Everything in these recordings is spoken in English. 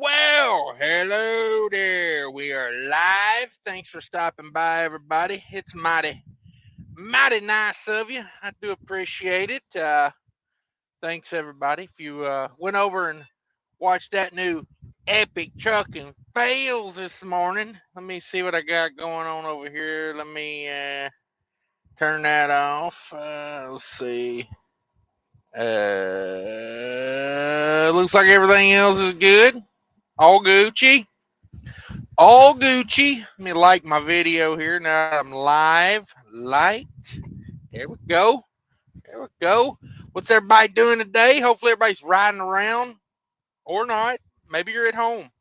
Well, hello there. We are live. Thanks for stopping by, everybody. It's mighty nice of you. I do appreciate it. Thanks, everybody. If you went over and watched that new epic trucking fails this morning, let me see what I got going on over here. Let me turn that off. Let's see. Looks like everything else is good. All Gucci. All Gucci. Let me like my video here. Now I'm live. Light. There we go. There we go. What's everybody doing today? Hopefully everybody's riding around or not. Maybe you're at home.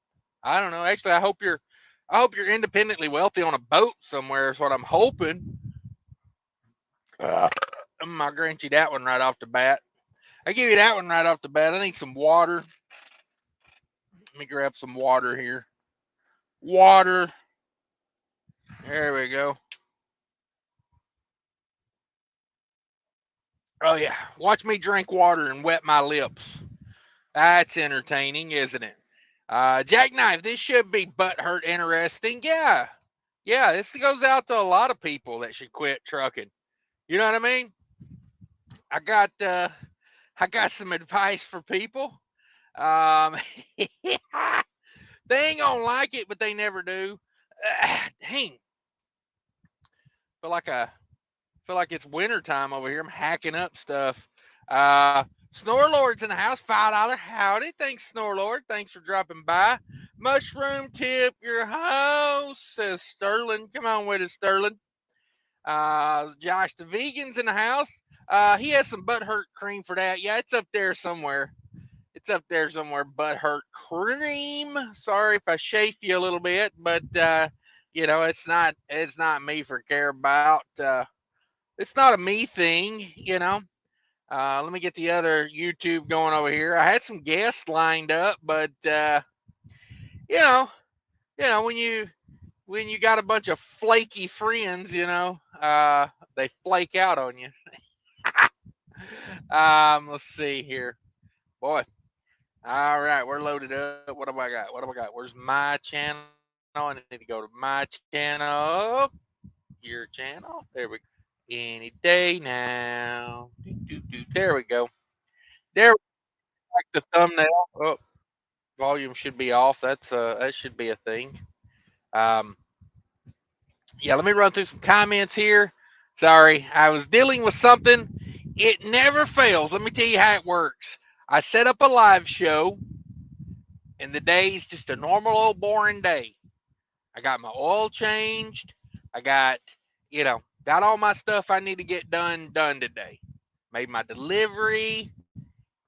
I don't know. Actually, I hope you're independently wealthy on a boat somewhere is what I'm hoping. I'll grant you that one right off the bat. I give you that one right off the bat. I need some water. Let me grab some water here. Water. There we go. Oh yeah, watch me drink water and wet my lips. That's entertaining, isn't it? Jackknife, this should be butthurt interesting. Yeah, yeah, this goes out to a lot of people that should quit trucking. You know what I mean? I got some advice for people. Um, they ain't gonna like it, but they never do. Dang, feel like it's winter time over here. I'm hacking up stuff. Snorelord's in the house. $5. Howdy. Thanks, Snorelord. Thanks for dropping by. Mushroom tip your host, says Sterling. Come on with us, Sterling. Josh the Vegan's in the house. He has some butthurt cream for that. Yeah, it's up there somewhere. It's up there somewhere. Butthurt cream. Sorry if I chafe you a little bit, but it's not me for care about. It's not a me thing. Let me get the other YouTube going over here. I had some guests lined up, but you know, when you got a bunch of flaky friends, they flake out on you. Let's see here, boy. All right, we're loaded up. What have I got? What have I got? Where's my channel? I need to go to my channel. Your channel. There we go. Any day now. There we go. There, like the thumbnail. Oh, volume should be off. That should be a thing. Um, yeah, let me run through some comments here. Sorry, I was dealing with something. It never fails. Let me tell you how it works. I set up a live show, and the day is just a normal old boring day. I got my oil changed. I got all my stuff I need to get done today. Made my delivery,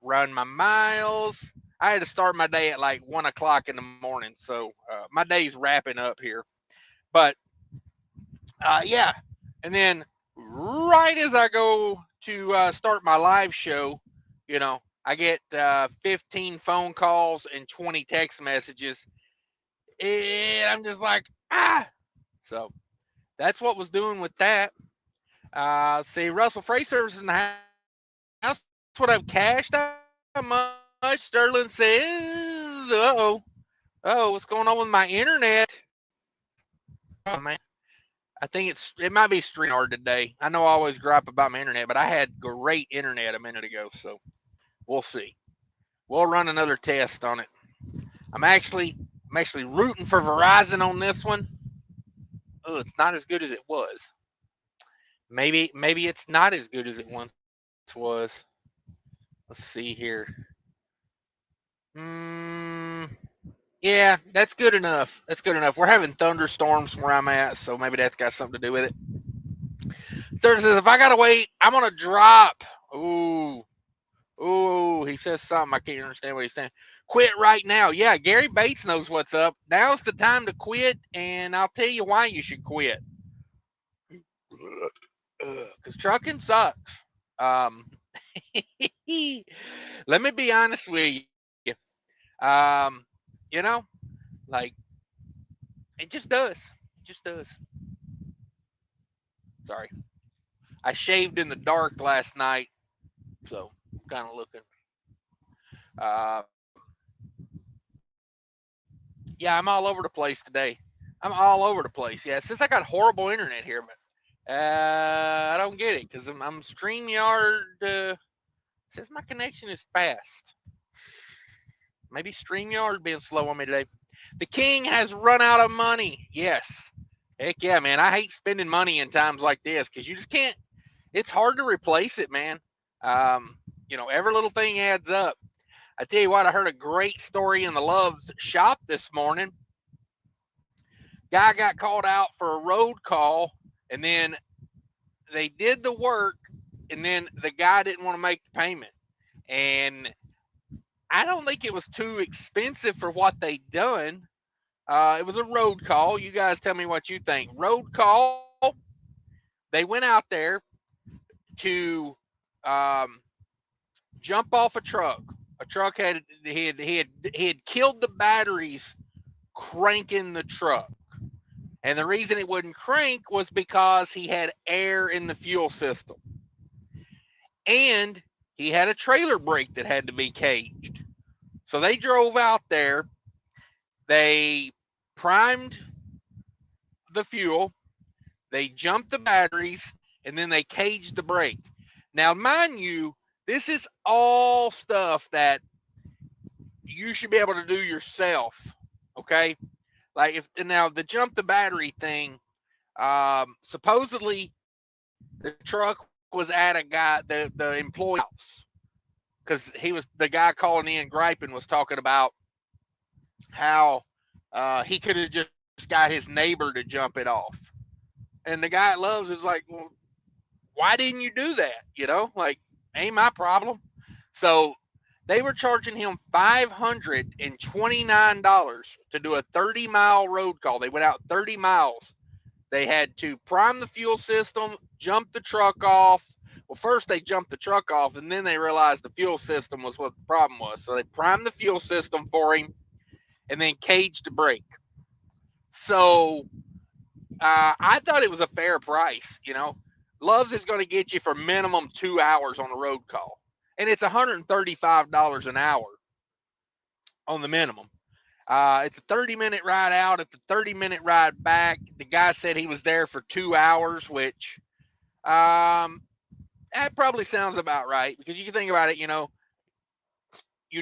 run my miles. I had to start my day at like 1 o'clock in the morning, so my day's wrapping up here. But yeah, and then right as I go to start my live show, I get 15 phone calls and 20 text messages, and I'm just like, ah. So that's what was doing with that. See, Russell Freight Services in the house. That's what I've cashed out much. Sterling says, what's going on with my internet? Oh man, I think it might be StreamYard today. I know I always gripe about my internet, but I had great internet a minute ago, so we'll see. We'll run another test on it. I'm actually rooting for Verizon on this one. Oh, it's not as good as it was. Maybe it's not as good as it once was. Let's see here. Yeah, that's good enough. That's good enough. We're having thunderstorms where I'm at, so maybe that's got something to do with it. Sir says, if I gotta wait, I'm gonna drop. Ooh, he says something. I can't understand what he's saying. Quit right now. Yeah, Gary Bates knows what's up. Now's the time to quit, and I'll tell you why you should quit. Because trucking sucks. Let me be honest with you. Um, like it just does. It just does. Sorry. I shaved in the dark last night, so I'm kind of looking. Uh, Yeah, I'm all over the place today. I'm all over the place. Yeah, since I got horrible internet here, but I don't get it because I'm StreamYard. Says my connection is fast. Maybe StreamYard being slow on me today. The king has run out of money. Yes. Heck yeah, man. I hate spending money in times like this because you just can't. It's hard to replace it, man. Every little thing adds up. I tell you what, I heard a great story in the Love's shop this morning. Guy got called out for a road call, and then they did the work, and then the guy didn't want to make the payment. And I don't think it was too expensive for what they done. It was a road call. You guys tell me what you think. Road call. They went out there to jump off a truck. A truck had killed the batteries cranking the truck. And the reason it wouldn't crank was because he had air in the fuel system. And he had a trailer brake that had to be caged. So they drove out there. They primed the fuel. They jumped the batteries. And then they caged the brake. Now, mind you, this is all stuff that you should be able to do yourself. Okay? Like now the jump the battery thing, supposedly the truck was at a guy, the employee house, because the guy calling in griping was talking about how he could have just got his neighbor to jump it off, and the guy at Love's is like, well, why didn't you do that? Like, ain't my problem. So they were charging him $529 to do a 30-mile road call. They went out 30 miles. They had to prime the fuel system, jump the truck off. Well, first they jumped the truck off, and then they realized the fuel system was what the problem was. So they primed the fuel system for him and then caged the brake. So I thought it was a fair price. Love's is going to get you for minimum 2 hours on a road call. And it's $135 an hour on the minimum. It's a 30-minute ride out. It's a 30-minute ride back. The guy said he was there for 2 hours, which that probably sounds about right, because you can think about it, you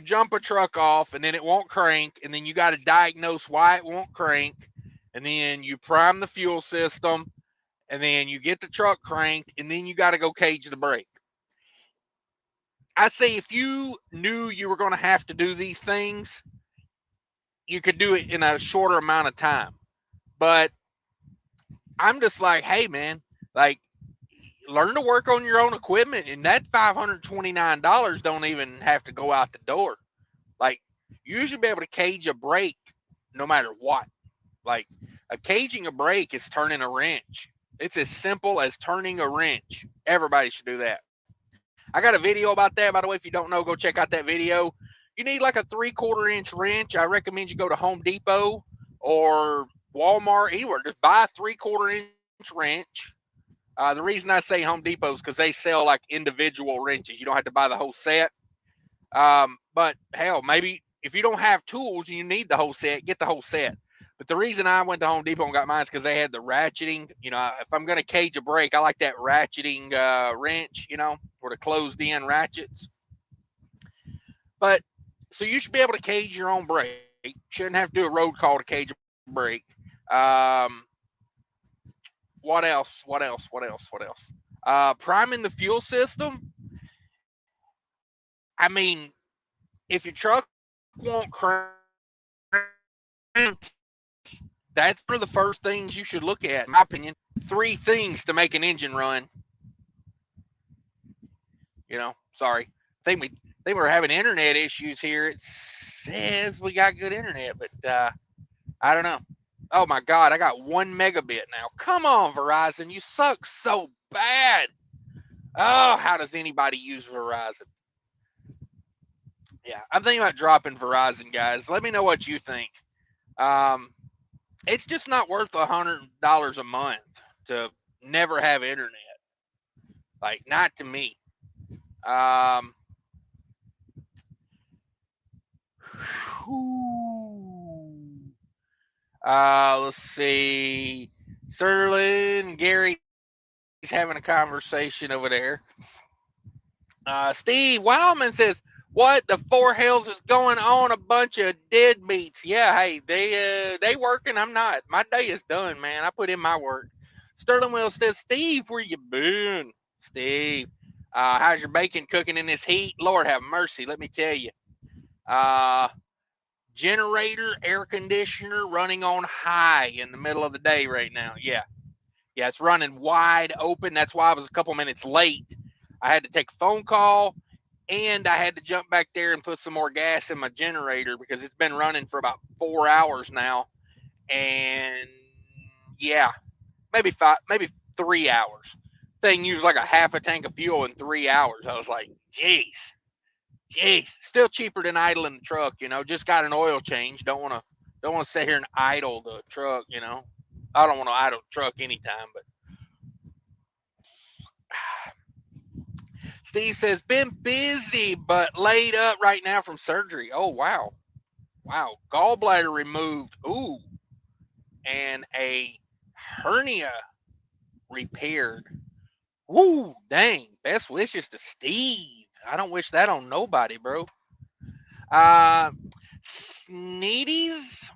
jump a truck off and then it won't crank, and then you got to diagnose why it won't crank, and then you prime the fuel system, and then you get the truck cranked, and then you got to go cage the brake. I'd say if you knew you were going to have to do these things, you could do it in a shorter amount of time. But I'm just like, hey, man, like, learn to work on your own equipment, and that $529 don't even have to go out the door. Like, you should be able to cage a brake no matter what. Like, caging a brake is turning a wrench. It's as simple as turning a wrench. Everybody should do that. I got a video about that, by the way. If you don't know, go check out that video. You need like a 3/4 inch wrench. I recommend you go to Home Depot or Walmart, anywhere. Just buy a 3/4 inch wrench. The reason I say Home Depot is because they sell like individual wrenches. You don't have to buy the whole set. But hell, maybe if you don't have tools and you need the whole set, get the whole set. But the reason I went to Home Depot and got mine is because they had the ratcheting. If I'm going to cage a brake, I like that ratcheting wrench, where the closed in ratchets. But so you should be able to cage your own brake. Shouldn't have to do a road call to cage a brake. What else? Priming the fuel system. I mean, if your truck won't crank, that's one of the first things you should look at, in my opinion. 3 things to make an engine run. Sorry. I think we were having internet issues here. It says we got good internet, but I don't know. Oh my God, I got 1 megabit now. Come on, Verizon, you suck so bad. Oh, how does anybody use Verizon? Yeah, I'm thinking about dropping Verizon, guys. Let me know what you think. It's just not worth $100 a month to never have internet. Like, not to me. Let's see. Sterling, Gary's having a conversation over there. Steve Wildman says, "What the four hells is going on? A bunch of deadbeats." Yeah, hey, they working. I'm not. My day is done, man. I put in my work. Sterling Will says, "Steve, where you been, Steve? How's your bacon cooking in this heat? Lord have mercy. Let me tell you. Uh, generator, air conditioner running on high in the middle of the day right now. Yeah, it's running wide open. That's why I was a couple minutes late. I had to take a phone call." And I had to jump back there and put some more gas in my generator because it's been running for about 4 hours now. And yeah, maybe 3 hours. Thing used like a half a tank of fuel in 3 hours. I was like, jeez. Still cheaper than idling the truck, just got an oil change. Don't want to sit here and idle the truck, I don't want to idle the truck anytime, but Steve says, been busy but laid up right now from surgery. Oh, wow. Gallbladder removed. Ooh. And a hernia repaired. Woo, dang. Best wishes to Steve. I don't wish that on nobody, bro. Sneedies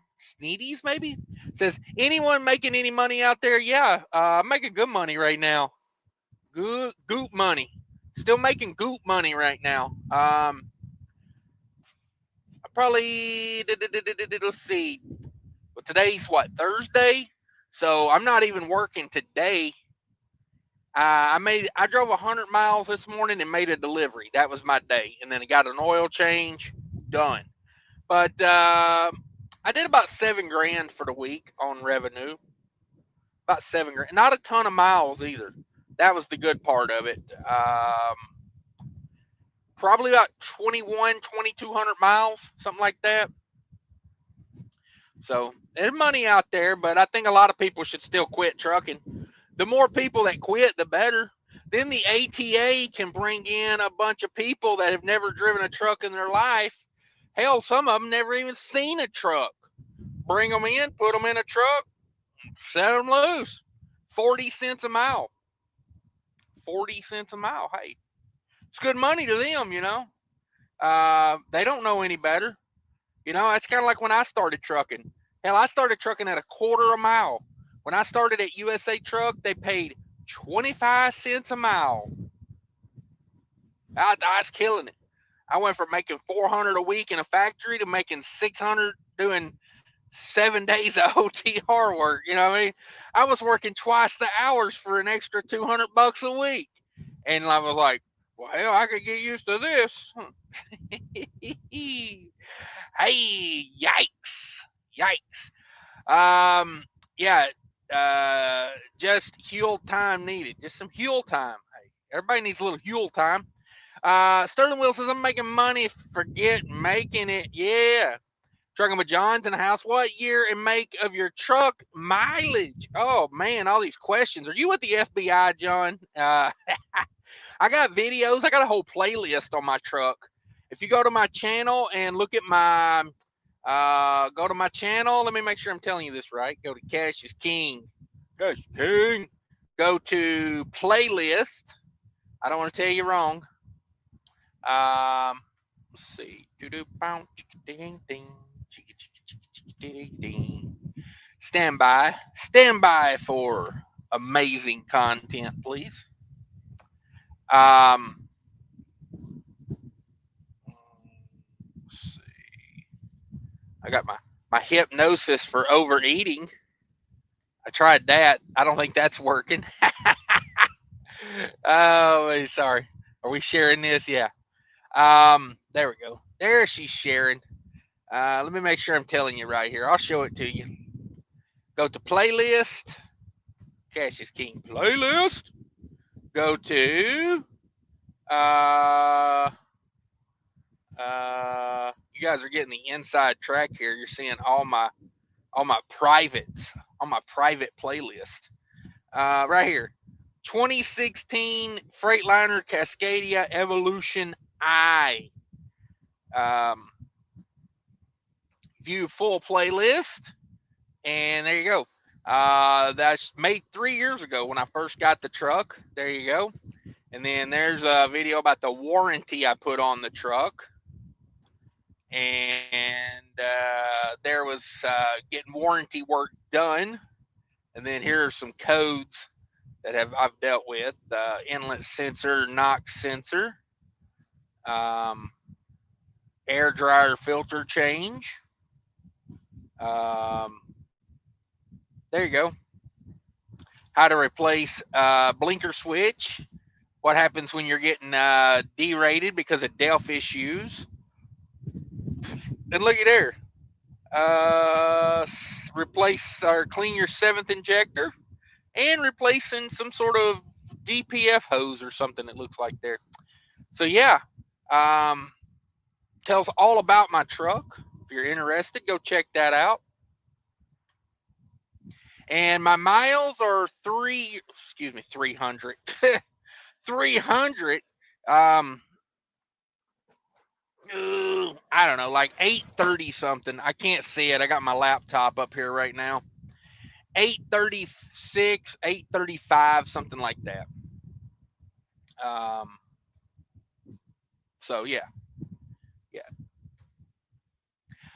maybe? Says, anyone making any money out there? Yeah, I'm making good money right now. Good goop money. Still making goop money right now. I probably, let's see. Well, today's what, Thursday? So I'm not even working today. I drove 100 miles this morning and made a delivery. That was my day, and then I got an oil change. Done. But I did about $7,000 for the week on revenue. About $7,000. Not a ton of miles either. That was the good part of it. Probably about 2,200 miles, something like that. So there's money out there, but I think a lot of people should still quit trucking. The more people that quit, the better. Then the ATA can bring in a bunch of people that have never driven a truck in their life. Hell, some of them never even seen a truck. Bring them in, put them in a truck, set them loose. 40 cents a mile. 40 cents a mile. Hey, it's good money to them, They don't know any better. That's kind of like when I started trucking. Hell, I started trucking at a quarter a mile. When I started at USA Truck, they paid 25 cents a mile. I was killing it. I went from making 400 a week in a factory to making 600 doing 7 days of OTR work. You know what I mean? I was working twice the hours for an extra $200 a week. And I was like, well, hell, I could get used to this. Hey, yikes. Yeah, just fuel time needed. Just some fuel time. Hey, everybody needs a little fuel time. Sterling Will says, I'm making money. Forget making it. Yeah. Trucking with John's in the house. What year and make of your truck? Mileage. Oh, man, all these questions. Are you with the FBI, John? I got videos. I got a whole playlist on my truck. If you go to my channel and look at my, go to my channel. Let me make sure I'm telling you this right. Go to Cash is King. Cash is King. Go to playlist. I don't want to tell you wrong. Let's see. Stand by for amazing content, please. Let's see. I got my hypnosis for overeating. I tried that. I don't think that's working. Oh, sorry. Are we sharing this? Yeah. There we go. There she's sharing. Let me make sure I'm telling you right here. I'll show it to you. Go to playlist. Cash is King playlist. Go to you guys are getting the inside track here. You're seeing all my privates on my private playlist. Right here. 2016 Freightliner Cascadia Evolution I. View full playlist, And there you go. That's made 3 years ago when I first got the truck. There you go. And then there's a video about the warranty I put on the truck. And there was getting warranty work done. And then here are some codes that I've dealt with: inlet sensor, NOx sensor, air dryer filter change. There you go. How to replace blinker switch. What happens when you're getting derated because of DELF issues. And looky there. Replace or clean your 7th injector, and replacing some sort of DPF hose or something it looks like there. So yeah, tells all about my truck. If you're interested, go check that out. And my miles are 300. 300. I don't know, like 830 something. I can't see it. I got my laptop up here right now. 836, 835, something like that. So yeah.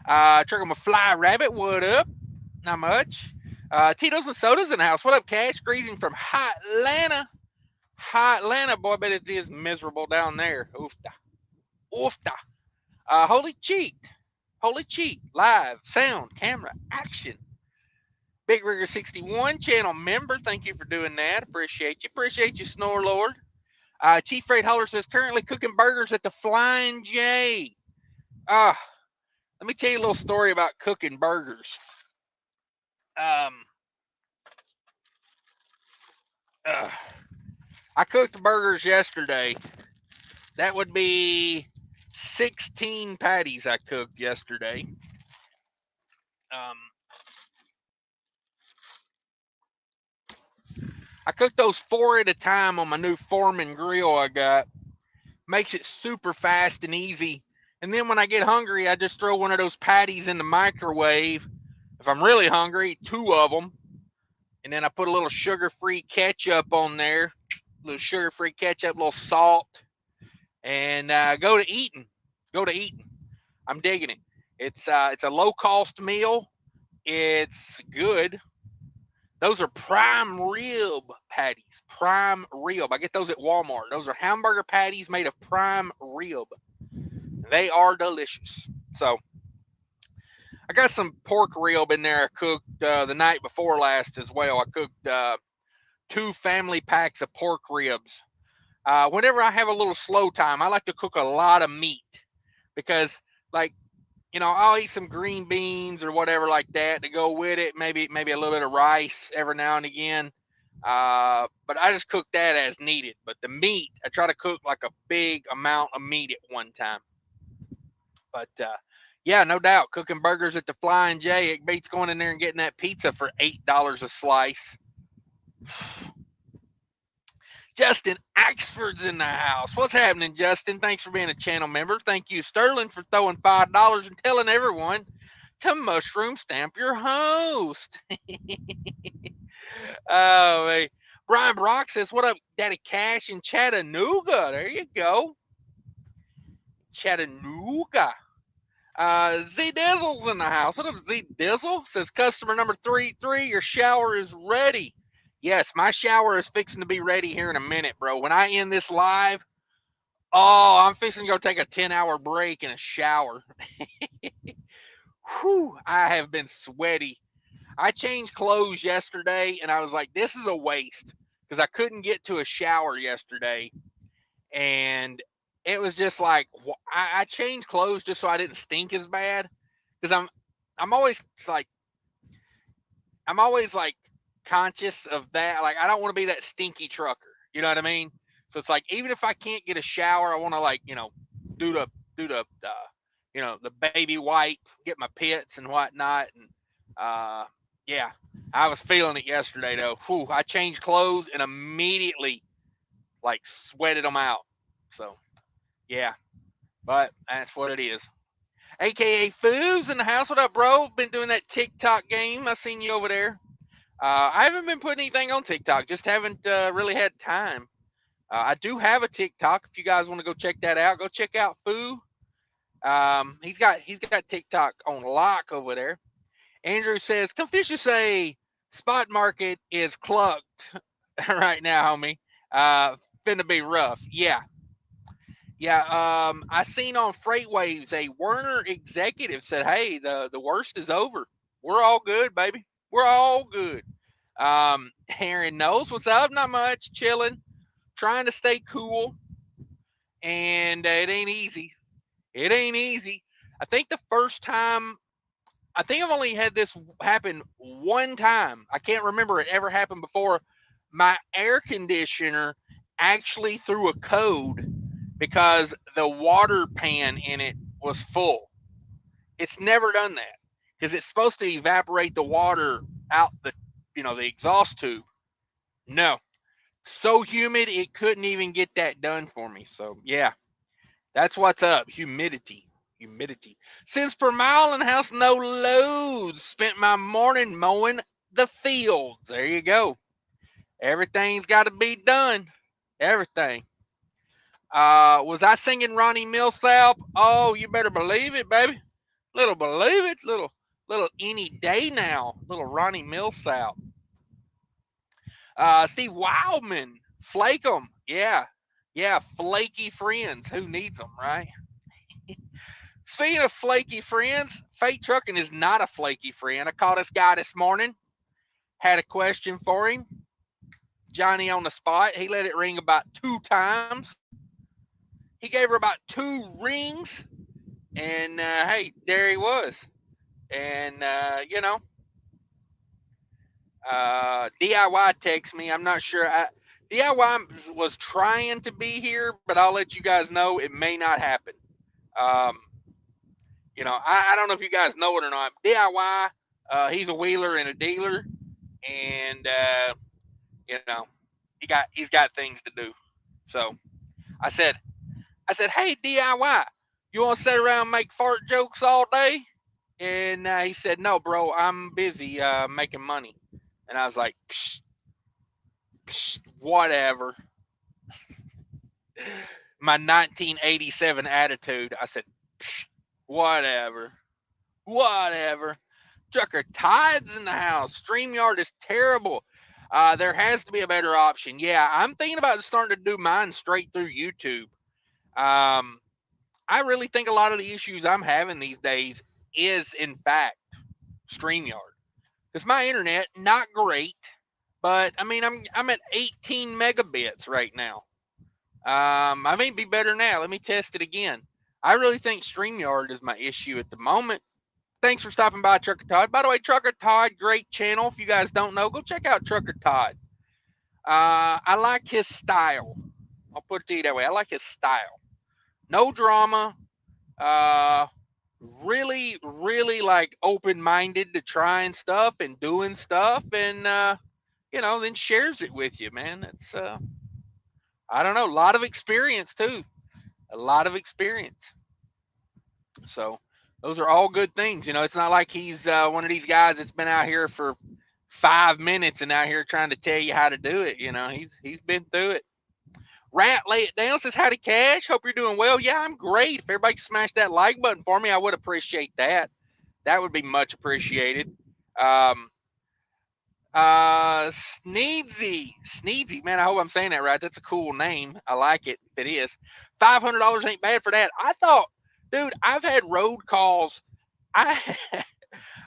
Truck on a fly rabbit. What up? Not much. Tito's and Soda's in the house. What up, Cash? Greasing from hot Atlanta. Hot Atlanta, boy. I bet it is miserable down there. Oofta. Oofta. Holy cheat. Holy cheat. Live. Sound. Camera. Action. Big Rigger 61. Channel member. Thank you for doing that. Appreciate you. Appreciate you, Snore Lord. Chief Freight Hauler says currently cooking burgers at the Flying J. Let me tell you a little story about cooking burgers. I cooked burgers yesterday. That would be 16 patties I cooked yesterday. I cooked those 4 at a time on my new Foreman grill I got. Makes it super fast and easy. And then when I get hungry, I just throw one of those patties in the microwave. If I'm really hungry, 2 of them. And then I put a little sugar-free ketchup on there. A little sugar-free ketchup, a little salt. And go to eating. Go to eating. I'm digging it. It's a low-cost meal. It's good. Those are prime rib patties. Prime rib. I get those at Walmart. Those are hamburger patties made of prime rib. They are delicious. So I got some pork rib in there I cooked the night before last as well. I cooked 2 family packs of pork ribs. Whenever I have a little slow time, I like to cook a lot of meat because, like, you know, I'll eat some green beans or whatever like that to go with it. Maybe a little bit of rice every now and again. But I just cook that as needed. But the meat, I try to cook like a big amount of meat at one time. But yeah, no doubt, cooking burgers at the Flying J, it beats going in there and getting that pizza for $8 a slice. Justin Axford's in the house. What's happening, Justin? Thanks for being a channel member. Thank you, Sterling, for throwing $5 and telling everyone to mushroom stamp your host. Oh, man. Brian Brock says, what up, Daddy Cash in Chattanooga? There you go. Chattanooga. Z Dizzle's in the house. What up, Z Dizzle? Says customer number 33, your shower is ready. Yes, my shower is fixing to be ready here in a minute, bro. When I end this live, I'm fixing to go take a 10-hour break in a shower. Whew, I have been sweaty. I changed clothes yesterday, and I was like, this is a waste because I couldn't get to a shower yesterday. And it was just like, I changed clothes just so I didn't stink as bad because I'm always like conscious of that. Like, I don't want to be that stinky trucker. You know what I mean? So it's like, even if I can't get a shower, I want to, like, you know, do the you know, the baby wipe, get my pits and whatnot. And yeah, I was feeling it yesterday though. Whew, I changed clothes and immediately like sweated them out. So yeah, but that's what it is. AKA Foos in the house. What up, bro? Been doing that TikTok game. I seen you over there. I haven't been putting anything on TikTok. Just haven't really had time. I do have a TikTok. If you guys want to go check that out, go check out Foo. He's got TikTok on lock over there. Andrew says, Confucius say spot market is clucked right now, homie. Finna be rough. Yeah. I seen on FreightWaves a Werner executive said, hey, the worst is over. We're all good, baby. We're all good. Aaron knows what's up. Not much. Chilling. Trying to stay cool. And it ain't easy. It ain't easy. I think the first time, I think I've only had this happen one time. I can't remember it ever happened before. My air conditioner actually threw a code because the water pan in it was full. It's never done that because it's supposed to evaporate the water out the exhaust tube. No, so humid it couldn't even get that done for me. So yeah, that's what's up. Humidity. Cents per mile in the house, no loads. Spent my morning mowing the fields. There you go. Everything's got to be done. Everything. Was I singing Ronnie Millsap? Oh, you better believe it, baby. Little believe it. Little any day now. Little Ronnie Millsap. Steve Wildman. Flake 'em. Yeah. Flaky friends. Who needs them, right? Speaking of flaky friends, Fate Trucking is not a flaky friend. I called this guy this morning. Had a question for him. Johnny on the spot. He let it ring about 2 times. He gave her about 2 rings. And, hey, there he was. And, DIY texts me. I'm not sure. DIY was trying to be here, but I'll let you guys know it may not happen. I don't know if you guys know it or not. DIY, he's a wheeler and a dealer, and he's got things to do. So I said, hey DIY, you want to sit around and make fart jokes all day? And he said, no, bro, I'm busy making money. And I was like, psh, whatever. My 1987 attitude. I said, whatever. Trucker Tide's in the house. StreamYard is terrible. There has to be a better option. Yeah, I'm thinking about starting to do mine straight through YouTube. I really think a lot of the issues I'm having these days is, in fact, StreamYard. Because my internet, not great, but I mean, I'm at 18 megabits right now. I may be better now. Let me test it again. I really think StreamYard is my issue at the moment. Thanks for stopping by, Trucker Todd. By the way, Trucker Todd, great channel. If you guys don't know, go check out Trucker Todd. I like his style. I'll put it to you that way. I like his style. No drama. Really, really like open-minded to trying stuff and doing stuff, and then shares it with you, man. It's I don't know, a lot of experience too. A lot of experience. So those are all good things. It's not like he's one of these guys that's been out here for 5 minutes and out here trying to tell you how to do it. He's been through it. Rat Lay It Down says, howdy, Cash. Hope you're doing well. Yeah, I'm great. If everybody could smash that like button for me, I would appreciate that. That would be much appreciated. Sneedsy, man, I hope I'm saying that right. That's a cool name. I like it if it is. $500 ain't bad for that. I thought, dude, I've had road calls. I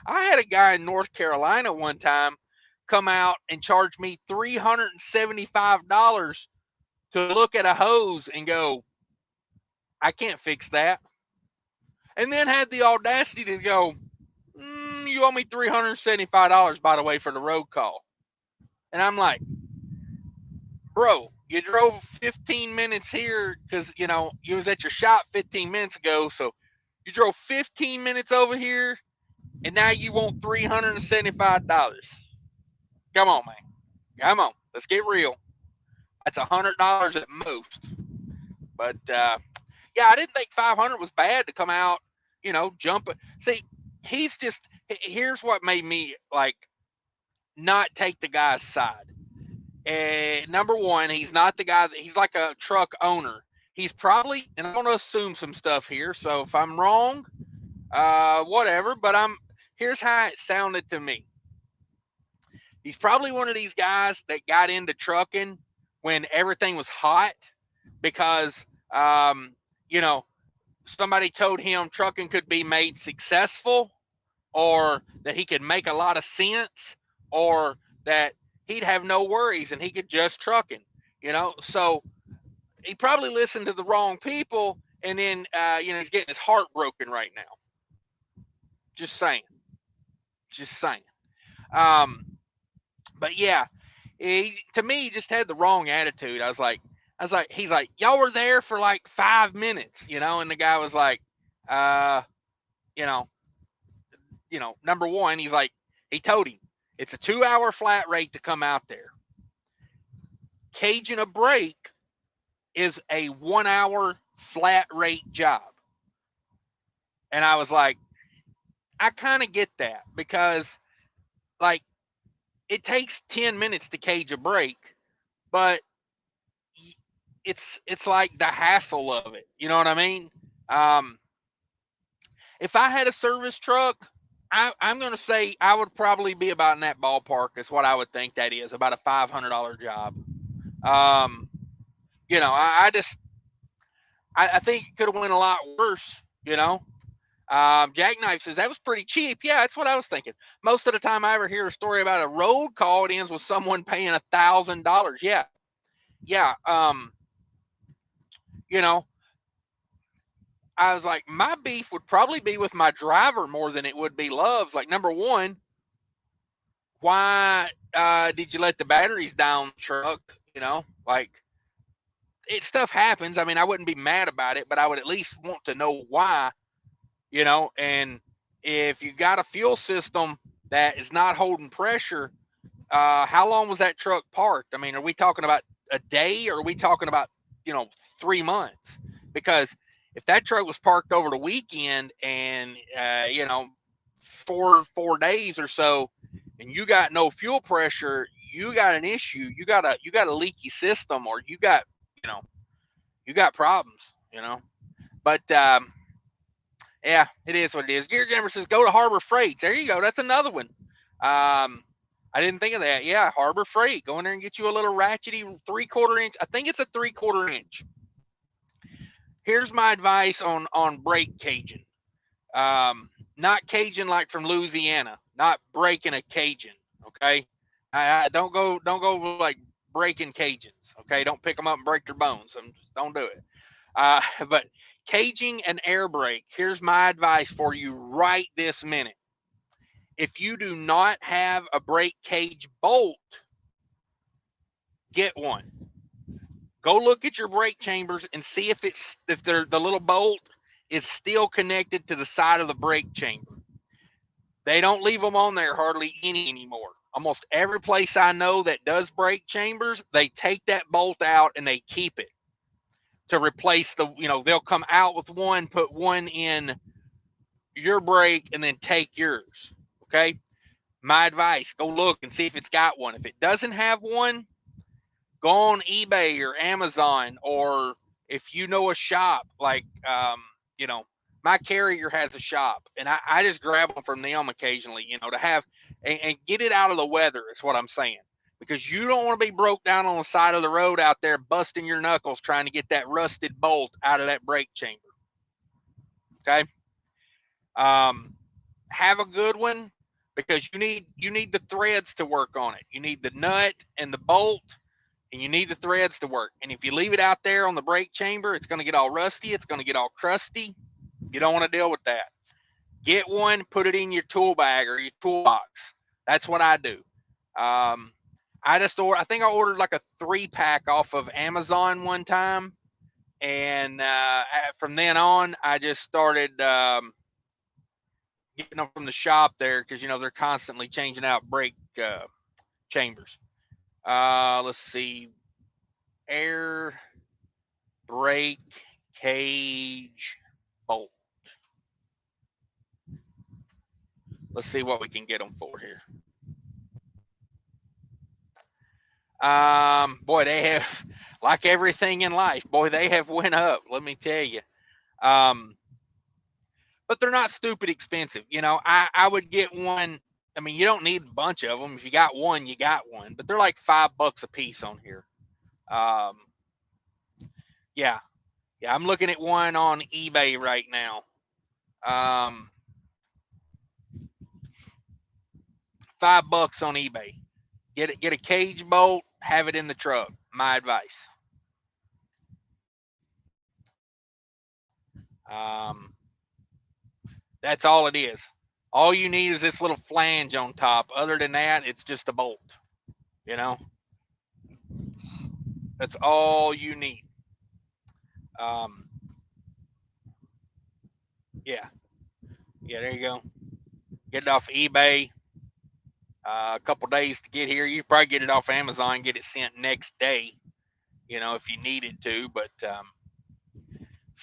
had a guy in North Carolina one time come out and charge me $375 to look at a hose and go, I can't fix that. And then had the audacity to go, you owe me $375, by the way, for the road call. And I'm like, bro, you drove 15 minutes here because, you was at your shop 15 minutes ago. So you drove 15 minutes over here and now you want $375. Come on, man. Come on. Let's get real. That's $100 at most. But, yeah, I didn't think 500 was bad to come out. you know, jump. See, he's just, here's what made me like not take the guy's side. Number one, he's not the guy that, he's like a truck owner. He's probably, and I'm going to assume some stuff here. So if I'm wrong, whatever, but here's how it sounded to me. He's probably one of these guys that got into trucking when everything was hot because, you know, somebody told him trucking could be made successful, or that he could make a lot of sense, or that he'd have no worries and he could just trucking, you know. So he probably listened to the wrong people, and then you know, he's getting his heart broken right now. Just saying, just saying. Um, but yeah, to me, he just had the wrong attitude. I was like, he's like, y'all were there for like 5 minutes, you know, and the guy was like, uh, you know, number one, he's like, he told him it's a 2-hour flat rate to come out there. Caging a brake is a 1-hour flat rate job. And I was like, I kind of get that, because like it takes 10 minutes to cage a brake, but it's like the hassle of it. You know what I mean? If I had a service truck, I'm going to say I would probably be about in that ballpark. Is what I would think that is, about a $500 job. You know, I think it could have went a lot worse. You know, Jackknife says that was pretty cheap. Yeah, that's what I was thinking. Most of the time I ever hear a story about a road call, it ends with someone paying $1,000. Yeah, yeah. You know, I was like, my beef would probably be with my driver more than it would be Love's. Like, number one, why did you let the batteries down the truck? You know, like, stuff happens. I mean, I wouldn't be mad about it, but I would at least want to know why, you know. And if you got a fuel system that is not holding pressure, how long was that truck parked? I mean, are we talking about a day, or are we talking about, 3 months? Because if that truck was parked over the weekend and, 4 days or so, and you got no fuel pressure, you got an issue. You got a leaky system, or you know, you got problems, you know. But yeah, it is what it is. Gear Jammer says go to Harbor Freights. There you go. That's another one. I didn't think of that. Yeah, Harbor Freight. Go in there and get you a little ratchety 3/4 inch. I think it's a 3/4 inch. Here's my advice on brake caging. Not caging like from Louisiana. Not breaking a Cajun. Okay. Don't go like breaking Cajuns. Okay. Don't pick them up and break their bones. Don't do it. But caging an air brake. Here's my advice for you right this minute. If you do not have a brake cage bolt, get one. Go look at your brake chambers and see if the little bolt is still connected to the side of the brake chamber. They don't leave them on there hardly any anymore. Almost every place I know that does brake chambers, they take that bolt out and they keep it to replace they'll come out with one, put one in your brake, and then take yours. Okay. My advice, go look and see if it's got one. If it doesn't have one, go on eBay or Amazon, or if you know a shop, like, my carrier has a shop, and I just grab them from them occasionally, to have, and get it out of the weather is what I'm saying. Because you don't want to be broke down on the side of the road out there busting your knuckles trying to get that rusted bolt out of that brake chamber. Okay. Have a good one, because you need the threads to work on it. You need the nut and the bolt, and you need the threads to work. And if you leave it out there on the brake chamber, it's going to get all rusty. It's going to get all crusty. You don't want to deal with that. Get one, put it in your tool bag or your toolbox. That's what I do. I think I ordered like a 3-pack off of Amazon one time. And from then on, I just started getting them from the shop there, because, they're constantly changing out brake chambers. Let's see. Air brake cage bolt. Let's see what we can get them for here. Boy, they have, like everything in life, boy, they have went up. Let me tell you. But they're not stupid expensive. You know, I would get one. I mean, you don't need a bunch of them. If you got one, you got one. But they're like $5 a piece on here. Yeah, I'm looking at one on eBay right now. $5 on eBay. Get a cage bolt, have it in the truck. My advice. That's all it is. All you need is this little flange on top. Other than that, it's just a bolt. You know, that's all you need. Yeah, there you go. Get it off eBay. A couple days to get here. You probably get it off Amazon, get it sent next day. You know, if you needed to, but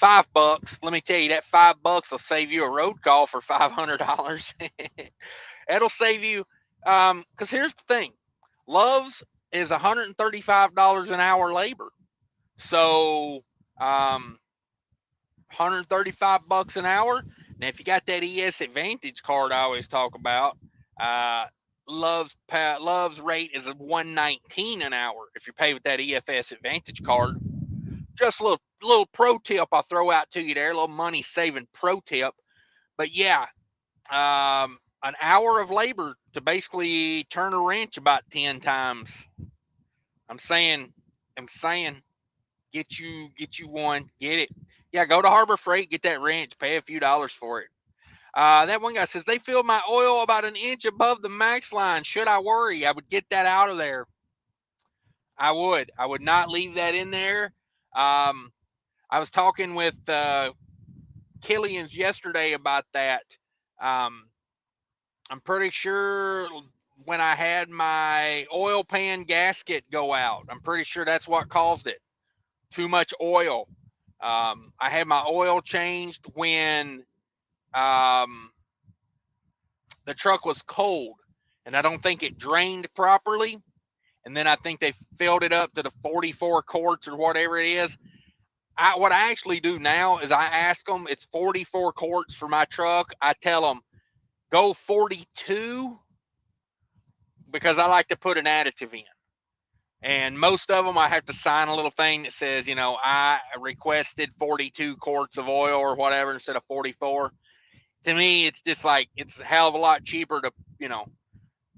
$5. Let me tell you, that $5 will save you a road call for $500. It'll save you, because here's the thing, Love's is $135 an hour labor. So, $135 an hour. Now, if you got that ES Advantage card I always talk about, Love's rate is $119 an hour if you pay with that EFS Advantage card. Just a little pro tip I'll throw out to you there, a little money saving pro tip. But yeah, an hour of labor to basically turn a wrench about 10 times. I'm saying, get you one, get it. Yeah, go to Harbor Freight, get that wrench, pay a few dollars for it. That one guy says, they filled my oil about an inch above the max line. Should I worry? I would get that out of there. I would not leave that in there. I was talking with Killian's yesterday about that. I'm pretty sure when I had my oil pan gasket go out, I'm pretty sure that's what caused it. Too much oil. I had my oil changed when the truck was cold, and I don't think it drained properly. And then I think they filled it up to the 44 quarts or whatever it is. What I actually do now is I ask them, it's 44 quarts for my truck. I tell them, go 42, because I like to put an additive in. And most of them, I have to sign a little thing that says, you know, I requested 42 quarts of oil or whatever instead of 44. To me, it's just like, it's a hell of a lot cheaper to, you know,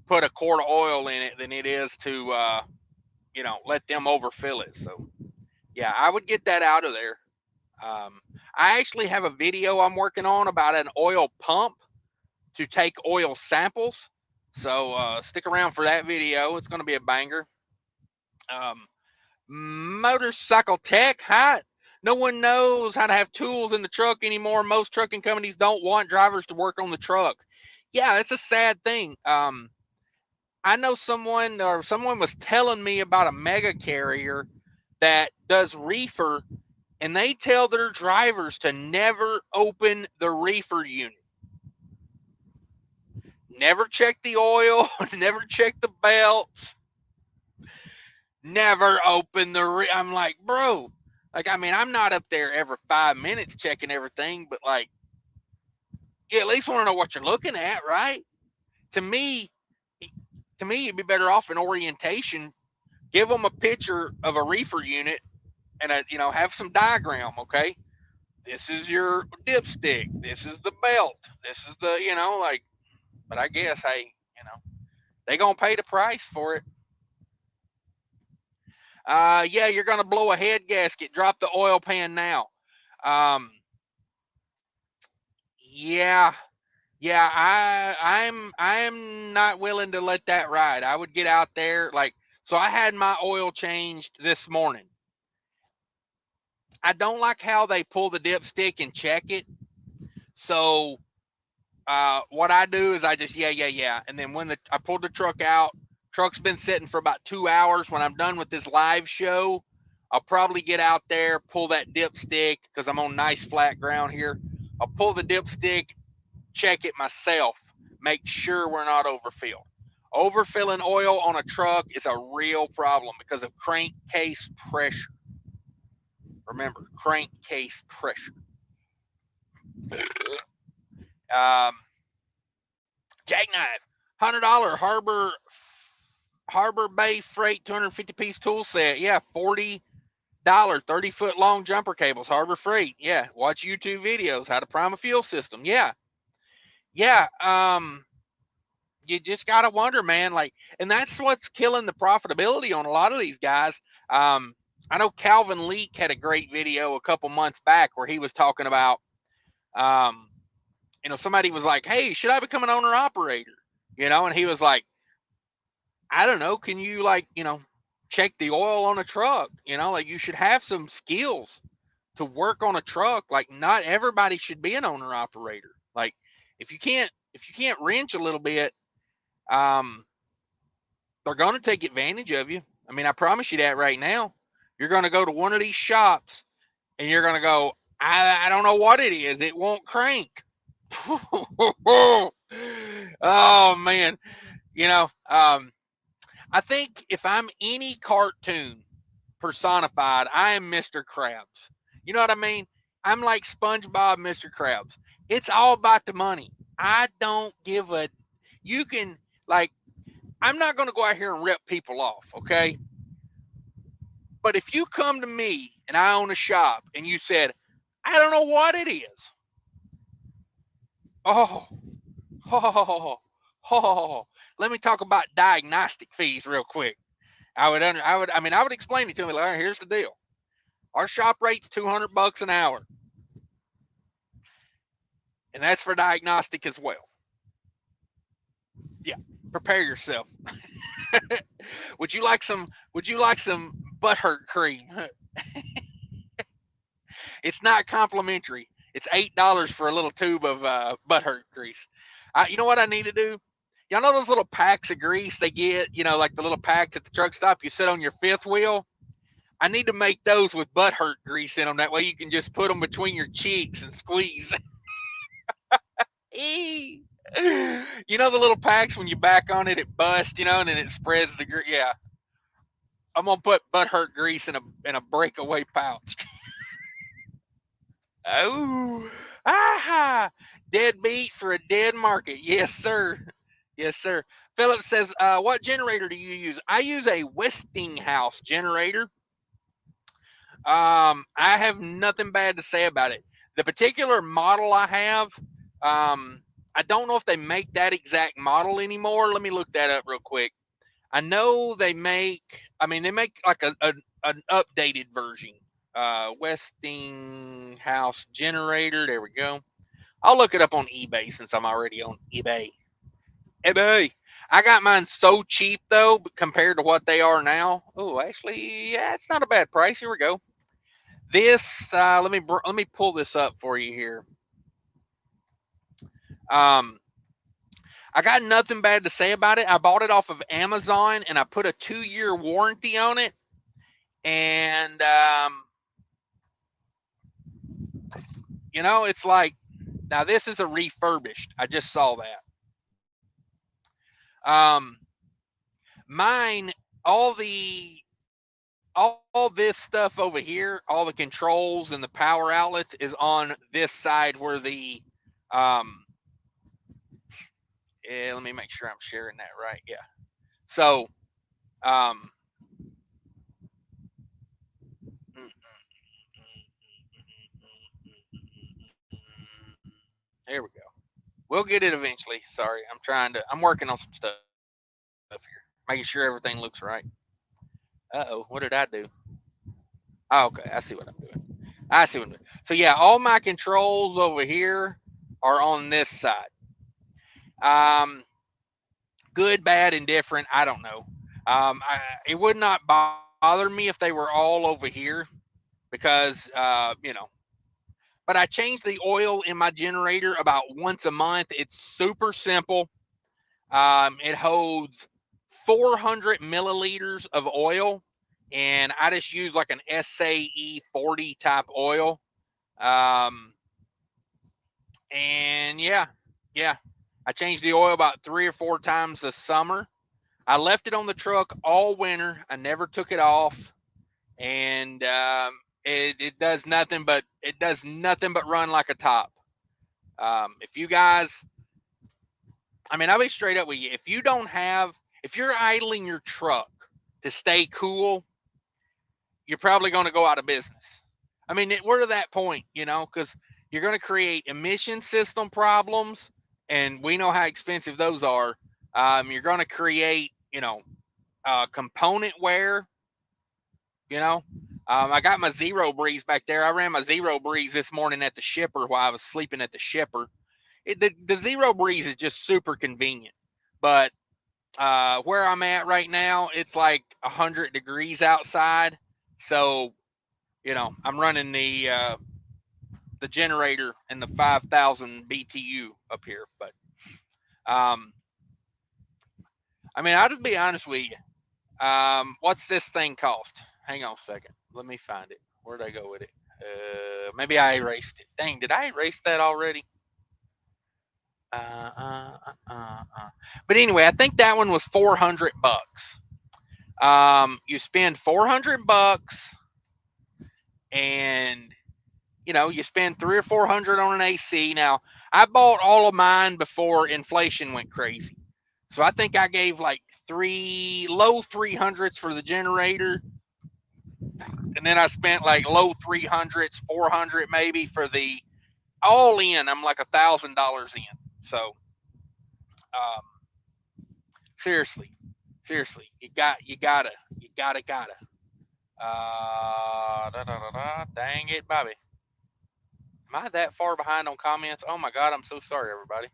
put a quart of oil in it than it is to, you know, let them overfill it. So, yeah, I would get that out of there. I actually have a video I'm working on about an oil pump to take oil samples. So stick around for that video. It's going to be a banger. Motorcycle tech, hot. No one knows how to have tools in the truck anymore. Most trucking companies don't want drivers to work on the truck. Yeah, that's a sad thing. I know someone was telling me about a mega carrier that does reefer, and they tell their drivers to never open the reefer unit. Never check the oil, never check the belts, never open the I'm like, bro, like, I mean, I'm not up there every 5 minutes checking everything, but like, you at least want to know what you're looking at, right? To me, you'd be better off in orientation. Give them a picture of a reefer unit and have some diagram. Okay, this is your dipstick. This is the belt. This is the, like. But I guess, hey, they gonna pay the price for it. Yeah, you're gonna blow a head gasket. Drop the oil pan now. Yeah, I'm not willing to let that ride. I would get out there, like, so I had my oil changed this morning. I don't like how they pull the dipstick and check it. So what I do is I just and then when I pulled the truck out, truck's been sitting for about 2 hours. When I'm done with this live show, I'll probably get out there, pull that dipstick, because I'm on nice flat ground here. I'll pull the dipstick, check it myself, make sure we're not overfilled. Overfilling oil on a truck is a real problem because of crankcase pressure. Remember, crankcase pressure. Jackknife, $100 Harbor Bay Freight 250-piece tool set. Yeah, $40, 30-foot long jumper cables, Harbor Freight. Yeah, watch YouTube videos, how to prime a fuel system. Yeah. You just gotta wonder, man. Like, and that's what's killing the profitability on a lot of these guys. I know Calvin Leak had a great video a couple months back where he was talking about, somebody was like, "Hey, should I become an owner operator?" And he was like, "I don't know. Can you check the oil on a truck? Like you should have some skills to work on a truck. Like not everybody should be an owner operator. Like if you can't wrench a little bit, they're going to take advantage of you. I mean, I promise you that right now. You're going to go to one of these shops and you're going to go, I don't know what it is. It won't crank." Oh man. I think if I'm any cartoon personified, I am Mr. Krabs. You know what I mean? I'm like SpongeBob, Mr. Krabs. It's all about the money. I don't give a. You can I'm not going to go out here and rip people off, okay? But if you come to me and I own a shop and you said, I don't know what it is. Oh, let me talk about diagnostic fees real quick. I would explain it to me. Like, all right, here's the deal. Our shop rate's $200 an hour, and that's for diagnostic as well. Yeah, prepare yourself. Would you like some butthurt cream? It's not complimentary. It's $8 for a little tube of butthurt grease. You know what I need to do? Y'all know those little packs of grease they get, like the little packs at the truck stop you sit on your fifth wheel? I need to make those with butthurt grease in them. That way you can just put them between your cheeks and squeeze. You know the little packs when you back on it, it busts, and then it spreads the grease. Yeah, I'm gonna put butthurt grease in a breakaway pouch. Oh, aha! Dead beat for a dead market. Yes, sir. Yes, sir. Philip says, "What generator do you use?" I use a Westinghouse generator. I have nothing bad to say about it. The particular model I have, I don't know if they make that exact model anymore. Let me look that up real quick. I know they make like an updated version. Westinghouse generator. There we go. I'll look it up on eBay since I'm already on eBay. eBay. I got mine so cheap though compared to what they are now. Oh, actually, yeah, it's not a bad price. Here we go. This let me pull this up for you here. I got nothing bad to say about it. I bought it off of Amazon and I put a 2-year warranty on it. And it's like, now this is a refurbished. I just saw that. Mine, all this stuff over here, all the controls and the power outlets is on this side where the let me make sure I'm sharing that right. Yeah. So there we go. We'll get it eventually. Sorry, I'm working on some stuff here, making sure everything looks right. Uh-oh, what did I do? Oh, okay, I see what I'm doing. So yeah, all my controls over here are on this side. Good, bad, indifferent, I don't know. It would not bother me if they were all over here because, but I change the oil in my generator about once a month. It's super simple. It holds 400 milliliters of oil, and I just use like an SAE 40 type oil. And yeah, I changed the oil about 3 or 4 times this summer. I left it on the truck all winter. I never took it off, and it does nothing but run like a top. If you guys, I mean, I'll be straight up with you. If you're idling your truck to stay cool, you're probably going to go out of business. I mean, we're to that point, because you're going to create emission system problems, and we know how expensive those are. You're going to create, component wear. I got my Zero Breeze back there. I ran my Zero Breeze this morning at the shipper while I was sleeping at the shipper. The Zero Breeze is just super convenient, but where I'm at right now, it's like 100 degrees outside, so I'm running the generator and the 5,000 BTU up here. But I mean, I'll just be honest with you. What's this thing cost? Hang on a second. Let me find it. Where'd I go with it? Maybe I erased it. Dang, did I erase that already? But anyway, I think that one was $400. You spend $400, and you spend 300 or 400 on an AC. Now, I bought all of mine before inflation went crazy, so I think I gave like low 300s for the generator, and then I spent like low 300s, 400 maybe for the all in. I'm like $1,000 in. So, seriously, you gotta. Dang it, Bobby. Am I that far behind on comments? Oh my God, I'm so sorry, everybody.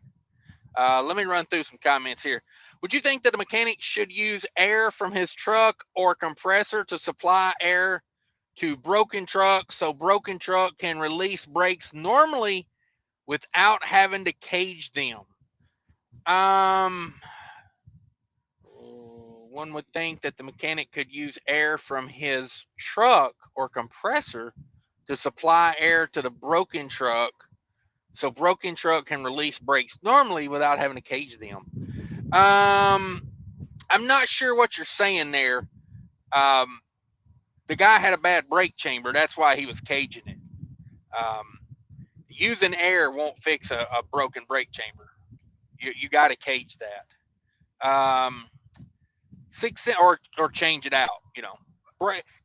Let me run through some comments here. Would you think that a mechanic should use air from his truck or compressor to supply air to broken truck so broken truck can release brakes normally without having to cage them? One would think that the mechanic could use air from his truck or compressor to supply air to the broken truck so broken truck can release brakes normally without having to cage them. I'm not sure what you're saying there. The guy had a bad brake chamber. That's why he was caging it. Using air won't fix a broken brake chamber. You got to cage that. 6 cents or change it out.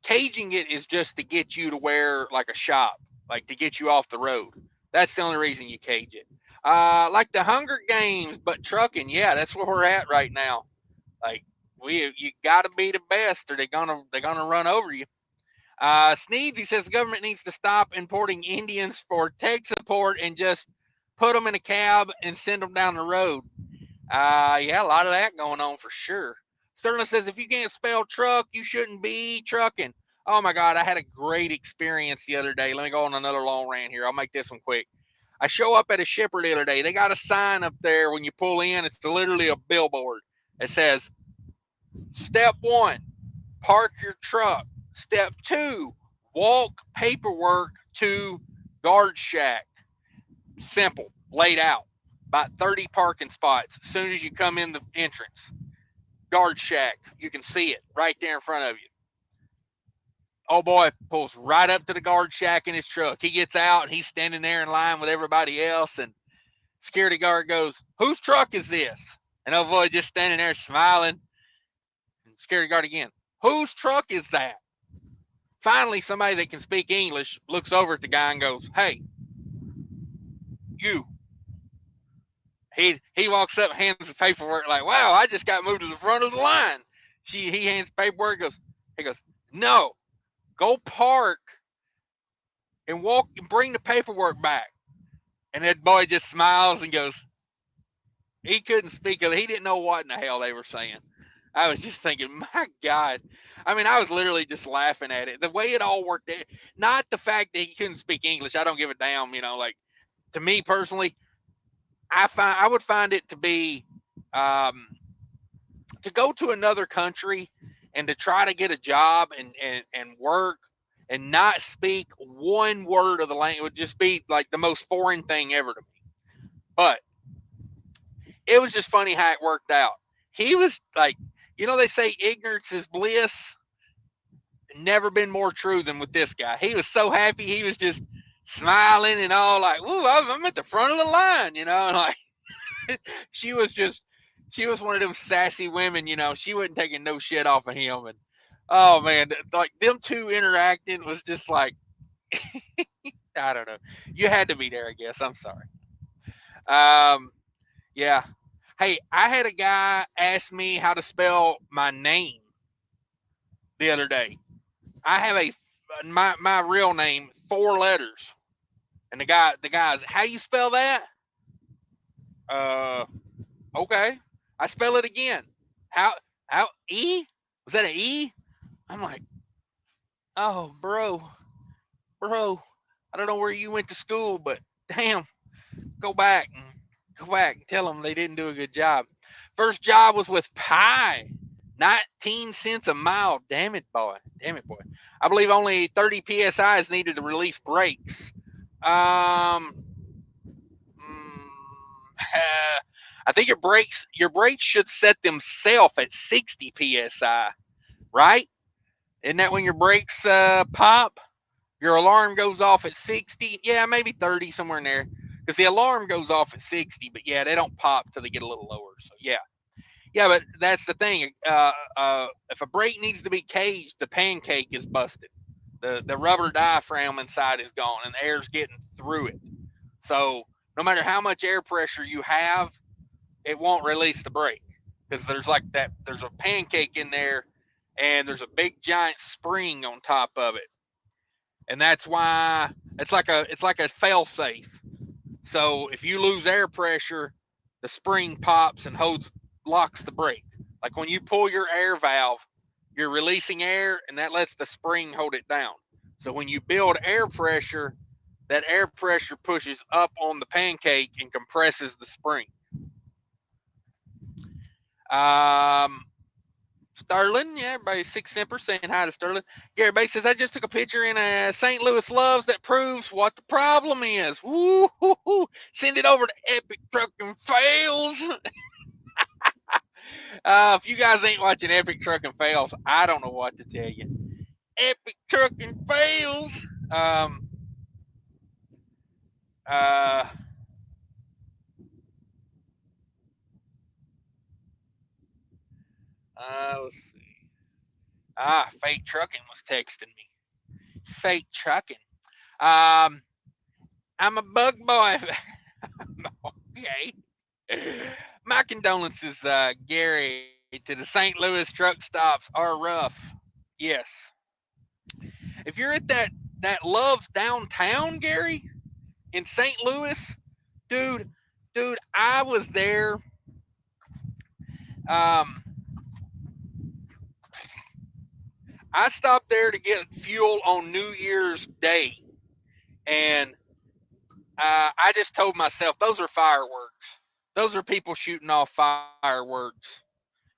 Caging it is just to get you to where like a shop, like to get you off the road. That's the only reason you cage it. Like the Hunger Games, but trucking. Yeah, that's where we're at right now. Like you got to be the best, or they're gonna run over you. Sneeds, he says the government needs to stop importing Indians for tech support and just put them in a cab and send them down the road. Yeah, a lot of that going on for sure. Sterling says if you can't spell truck, you shouldn't be trucking. Oh my God, I had a great experience the other day. Let me go on another long rant here. I'll make this one quick. I show up at a shipper the other day. They got a sign up there when you pull in. It's literally a billboard. It says, Step 1, park your truck. Step 2, walk paperwork to guard shack. Simple, laid out. About 30 parking spots. As soon as you come in the entrance, guard shack, you can see it right there in front of you. Oh boy, pulls right up to the guard shack in his truck. He gets out and he's standing there in line with everybody else, and security guard goes, "Whose truck is this?" And oh boy, just standing there smiling. And security guard again, "Whose truck is that?" Finally, somebody that can speak English looks over at the guy and goes, "Hey, you." He walks up, hands the paperwork, like, "Wow, I just got moved to the front of the line." He hands the paperwork, he goes, "No, go park and walk and bring the paperwork back." And that boy just smiles and goes, he couldn't speak of it. He didn't know what in the hell they were saying. I was just thinking, my God. I mean, I was literally just laughing at it. The way it all worked out, not the fact that he couldn't speak English. I don't give a damn, like, to me personally, I would find it to be to go to another country and to try to get a job and work and not speak one word of the language would just be like the most foreign thing ever to me. But it was just funny how it worked out. He was like, they say ignorance is bliss. Never been more true than with this guy. He was so happy. He was just smiling and all like, "Ooh, I'm at the front of the line," and like she was one of them sassy women. She wasn't taking no shit off of him. And oh man, like them two interacting was just like, I don't know. You had to be there, I guess. I'm sorry. Yeah. Hey, I had a guy ask me how to spell my name the other day. I have my real name, 4 letters. And the guy's, how you spell that? Uh, okay. I spell it again. How E? Was that an E? I'm like, oh, bro. I don't know where you went to school, but damn, go back and tell them they didn't do a good job. First job was with Pi, 19 cents a mile. Damn it, boy. I believe only 30 psi is needed to release brakes. I think your brakes should set themselves at 60 psi, right? Isn't that when your brakes pop? Your alarm goes off at 60. Yeah, maybe 30, somewhere in there. Because the alarm goes off at 60, but yeah, they don't pop till they get a little lower. So yeah. Yeah, but that's the thing. If a brake needs to be caged, the pancake is busted. The rubber diaphragm inside is gone, and the air's getting through it. So no matter how much air pressure you have, it won't release the brake because there's a pancake in there, and there's a big giant spring on top of it, and that's why it's like a fail safe. So if you lose air pressure, the spring pops and locks the brake. Like when you pull your air valve, you're releasing air, and that lets the spring hold it down. So when you build air pressure, that air pressure pushes up on the pancake and compresses the spring. Sterling, yeah, everybody 6 Semper saying hi to Sterling. Gary Bay says, I just took a picture in a St. Louis Loves that proves what the problem is. Woo-hoo-hoo. Send it over to Epic Trucking Fails. If you guys ain't watching Epic Trucking Fails, I don't know what to tell you. Epic Trucking Fails. Let's see. Fake Trucking was texting me. Fake Trucking. I'm a bug boy. Okay. My condolences, Gary, to the St. Louis truck stops are rough. Yes. If you're at that Love's downtown, Gary, in St. Louis, dude, I was there. I stopped there to get fuel on New Year's Day, and I just told myself those are fireworks. Those are people shooting off fireworks.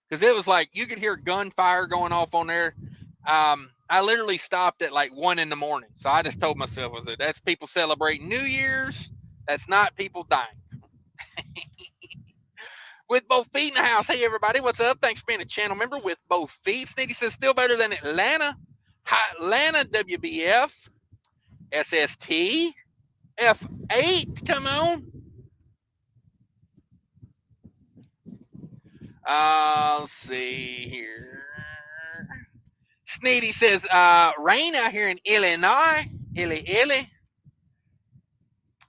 Because it was like you could hear gunfire going off on there. I literally stopped at like 1 in the morning. So I just told myself, that's people celebrating New Year's. That's not people dying. With both feet in the house. Hey, everybody, what's up? Thanks for being a channel member with both feet. Sneedy says, still better than Atlanta. Atlanta, WBF. SST. F8, come on. Let's see here. Sneedy says, rain out here in Illinois. Illy.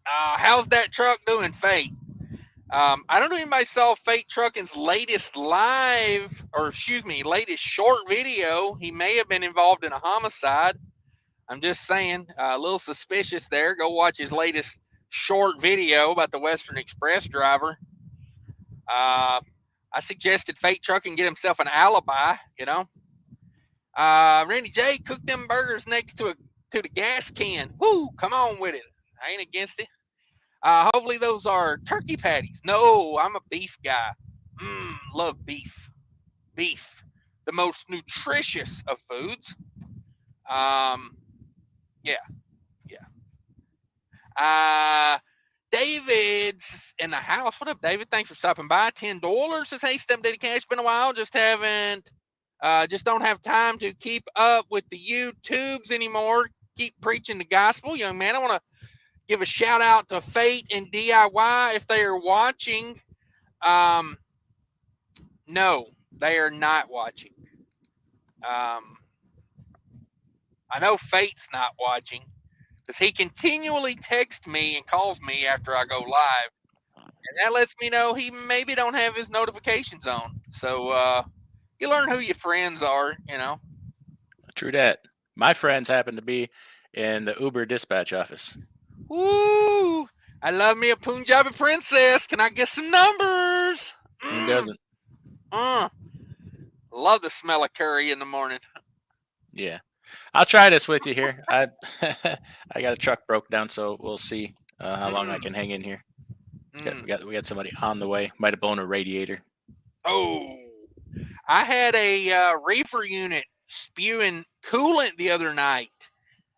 How's that truck doing, Fate? I don't know if anybody saw Fate Trucking's latest latest short video. He may have been involved in a homicide. I'm just saying, a little suspicious there. Go watch his latest short video about the Western Express driver. I suggested Fate Trucking get himself an alibi, Randy J, cook them burgers next to the gas can. Woo, come on with it. I ain't against it. Hopefully those are turkey patties. No, I'm a beef guy. Love beef. Beef, the most nutritious of foods. Yeah. David's in the house. What up, David? Thanks for stopping by. $10 says, hey, Stepdaddy Cash, been a while. Just don't have time to keep up with the YouTubes anymore. Keep preaching the gospel, young man. I want to give a shout out to Fate and DIY if they are watching. No, they are not watching. I know Fate's not watching because he continually texts me and calls me after I go live. And that lets me know he maybe don't have his notifications on. So you learn who your friends are, you know. True that. My friends happen to be in the Uber dispatch office. Woo! I love me a Punjabi princess. Can I get some numbers? Who doesn't? Love the smell of curry in the morning. Yeah. I'll try this with you here. I got a truck broke down, so we'll see how long I can hang in here. We got somebody on the way. Might have blown a radiator. Oh, I had a reefer unit spewing coolant the other night.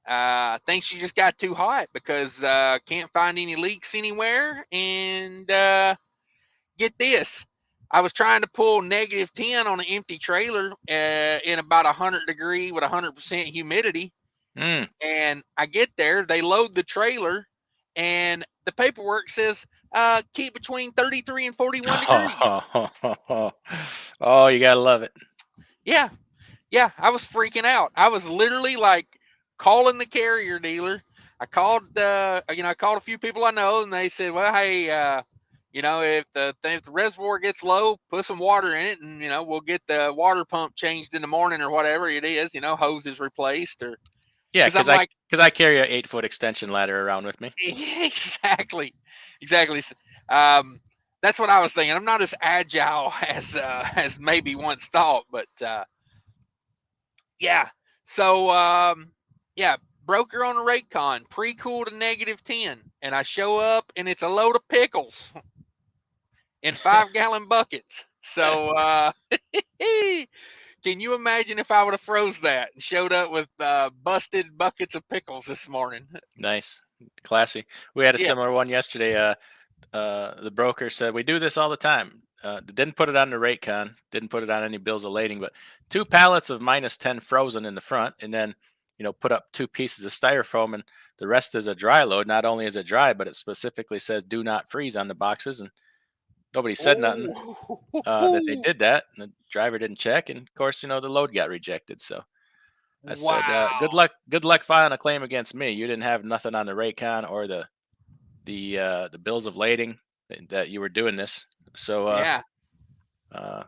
I think she just got too hot because can't find any leaks anywhere. And get this, I was trying to pull -10 on an empty trailer in about 100 degree with 100% humidity. And I get there, they load the trailer, and the paperwork says keep between 33 and 41 degrees. Oh, you gotta love it. Yeah, I was freaking out. I was literally like calling the carrier dealer. I called, I called a few people I know, and they said, well, hey, if the reservoir gets low, put some water in it, and we'll get the water pump changed in the morning or whatever it is. Hoses replaced or. Yeah, because I carry a 8-foot extension ladder around with me. Exactly. That's what I was thinking. I'm not as agile as maybe once thought, but yeah. So broker on a Raycon, pre-cooled to -10, and I show up and it's a load of pickles in 5-gallon buckets. So can you imagine if I would have froze that and showed up with busted buckets of pickles this morning? Nice, classy. We had a similar one yesterday. The broker said we do this all the time. Didn't put it on the Raycon, didn't put it on any bills of lading, but 2 pallets of -10 frozen in the front, and then put up 2 pieces of styrofoam, and the rest is a dry load. Not only is it dry, but it specifically says "do not freeze" on the boxes, and nobody said nothing that they did that. And the driver didn't check, and of course, the load got rejected. So I said, "Good luck filing a claim against me. You didn't have nothing on the Raycon or the bills of lading that you were doing this. So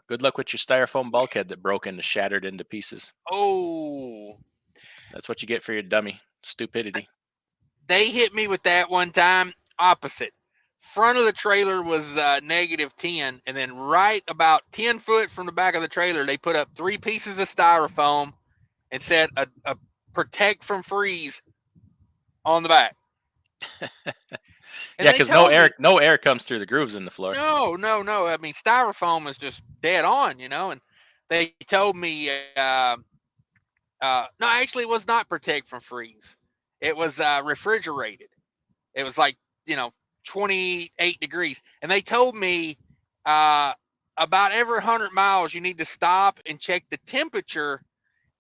good luck with your styrofoam bulkhead that broke and shattered into pieces." Oh, that's what you get for your dummy stupidity. They hit me with that one time. Opposite. Front of the trailer was -10, and then right about 10 foot from the back of the trailer, they put up 3 pieces of styrofoam and said a protect from freeze on the back. Yeah, because no air comes through the grooves in the floor. No. I mean, styrofoam is just dead on, and they told me, no, actually, it was not protect from freeze. It was refrigerated. It was like 28 degrees, and they told me about every 100 miles you need to stop and check the temperature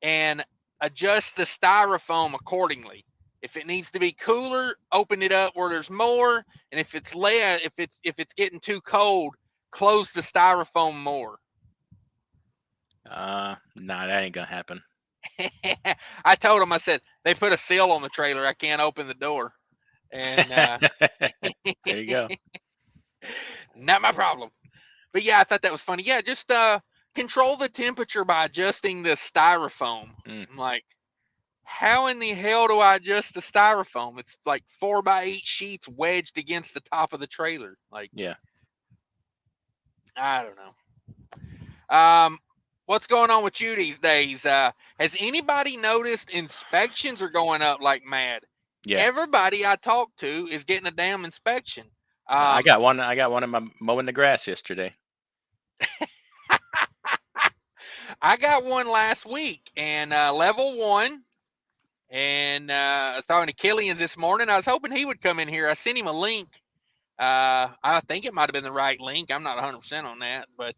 and adjust the styrofoam accordingly. If it needs to be cooler, open it up where there's more, and if it's getting too cold, close the styrofoam more. Nah, that ain't gonna happen. I told them, I said, they put a seal on the trailer. I can't open the door. And there you go. Not my problem. But yeah, I thought that was funny. Yeah, just control the temperature by adjusting the styrofoam. I'm like, how in the hell do I adjust the styrofoam? It's like 4x8 sheets wedged against the top of the trailer. Like, yeah, I don't know. What's going on with you these days? Has anybody noticed inspections are going up like mad? Yeah. Everybody I talk to is getting a damn inspection. I got one of my mowing the grass yesterday. I got one last week, and level 1. And I was talking to Killian this morning. I was hoping he would come in here. I sent him a link I think it might have been the right link. I'm not 100% on that, but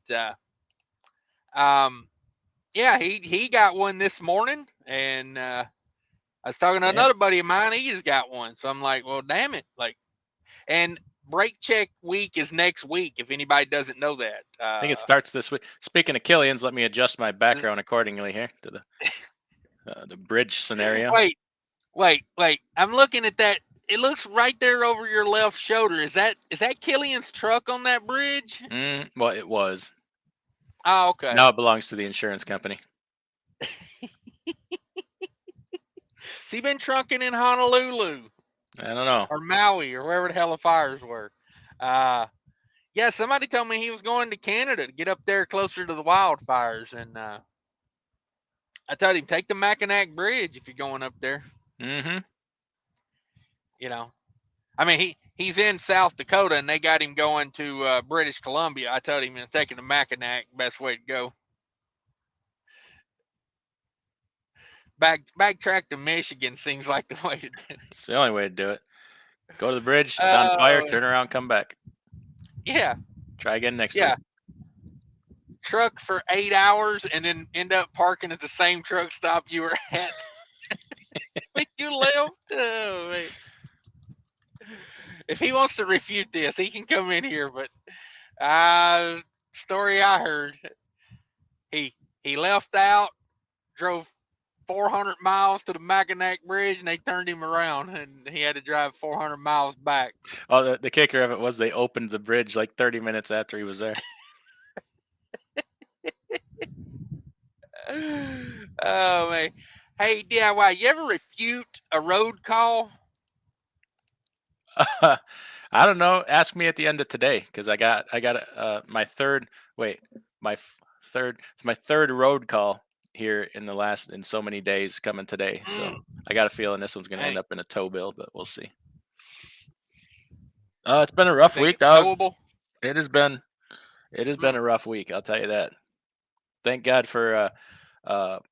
yeah, he got one this morning, and I was talking to another buddy of mine. He just got one, so I'm like, well, damn it, like, and brake check week is next week. If anybody doesn't know that, I think it starts this week. Speaking of Killian's, let me adjust my background accordingly here to the bridge scenario. Wait. I'm looking at that. It looks right there over your left shoulder. Is that Killian's truck on that bridge? Well, it was. Oh, okay. Now it belongs to the insurance company. Has he been trunking in Honolulu? I don't know. Or Maui, or wherever the hell the fires were. Yeah, somebody told me he was going to Canada to get up there closer to the wildfires, and I told him, take the Mackinac Bridge if you're going up there. Mm-hmm. You know, I mean, he's in South Dakota, and they got him going to British Columbia. I told him, taking the Mackinac, best way to go. Backtrack to Michigan seems like the way to do it. It's the only way to do it. Go to the bridge. It's on fire. Turn around. Come back. Yeah. Try again next week. Truck for 8 hours and then end up parking at the same truck stop you were at when you left. Oh, man. If he wants to refute this, he can come in here. But story I heard, he left out, drove 400 miles to the Mackinac Bridge, and they turned him around, and he had to drive 400 miles back. Oh, the kicker of it was they opened the bridge like 30 minutes after he was there. Oh, man. Hey, DIY, you ever refute a road call? I don't know. Ask me at the end of today, because I got my third road call here in so many days coming today. So I got a feeling this one's going to end up in a tow bill, but we'll see. It's been a rough week, dog. Towable? It has been a rough week. I'll tell you that. Thank God for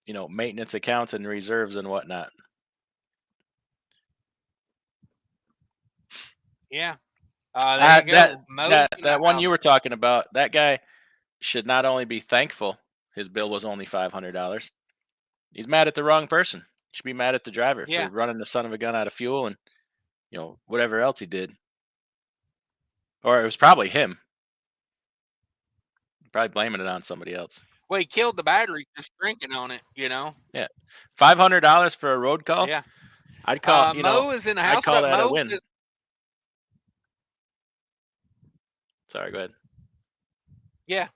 maintenance accounts and reserves and whatnot. Yeah. That one you were talking about, that guy should not only be thankful his bill was only $500. He's mad at the wrong person. He should be mad at the driver for running the son of a gun out of fuel and whatever else he did. Or it was probably him. Probably blaming it on somebody else. Well, he killed the battery just drinking on it, Yeah. $500 for a road call? Yeah. I'd call Mo is in the house. I'd call that a win. Sorry, go ahead. Yeah.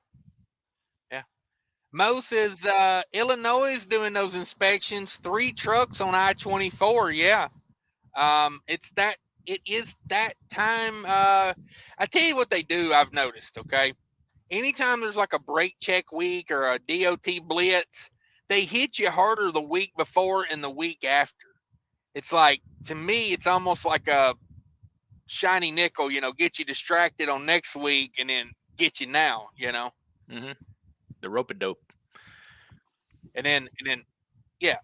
Mo says Illinois is doing those inspections. 3 trucks on I-24. Yeah. It is that time. I tell you what they do, I've noticed, okay? Anytime there's like a brake check week or a DOT blitz, they hit you harder the week before and the week after. It's like, to me, it's almost like a shiny nickel, get you distracted on next week and then get you now, Mm-hmm. The rope-a-dope. And then, yeah.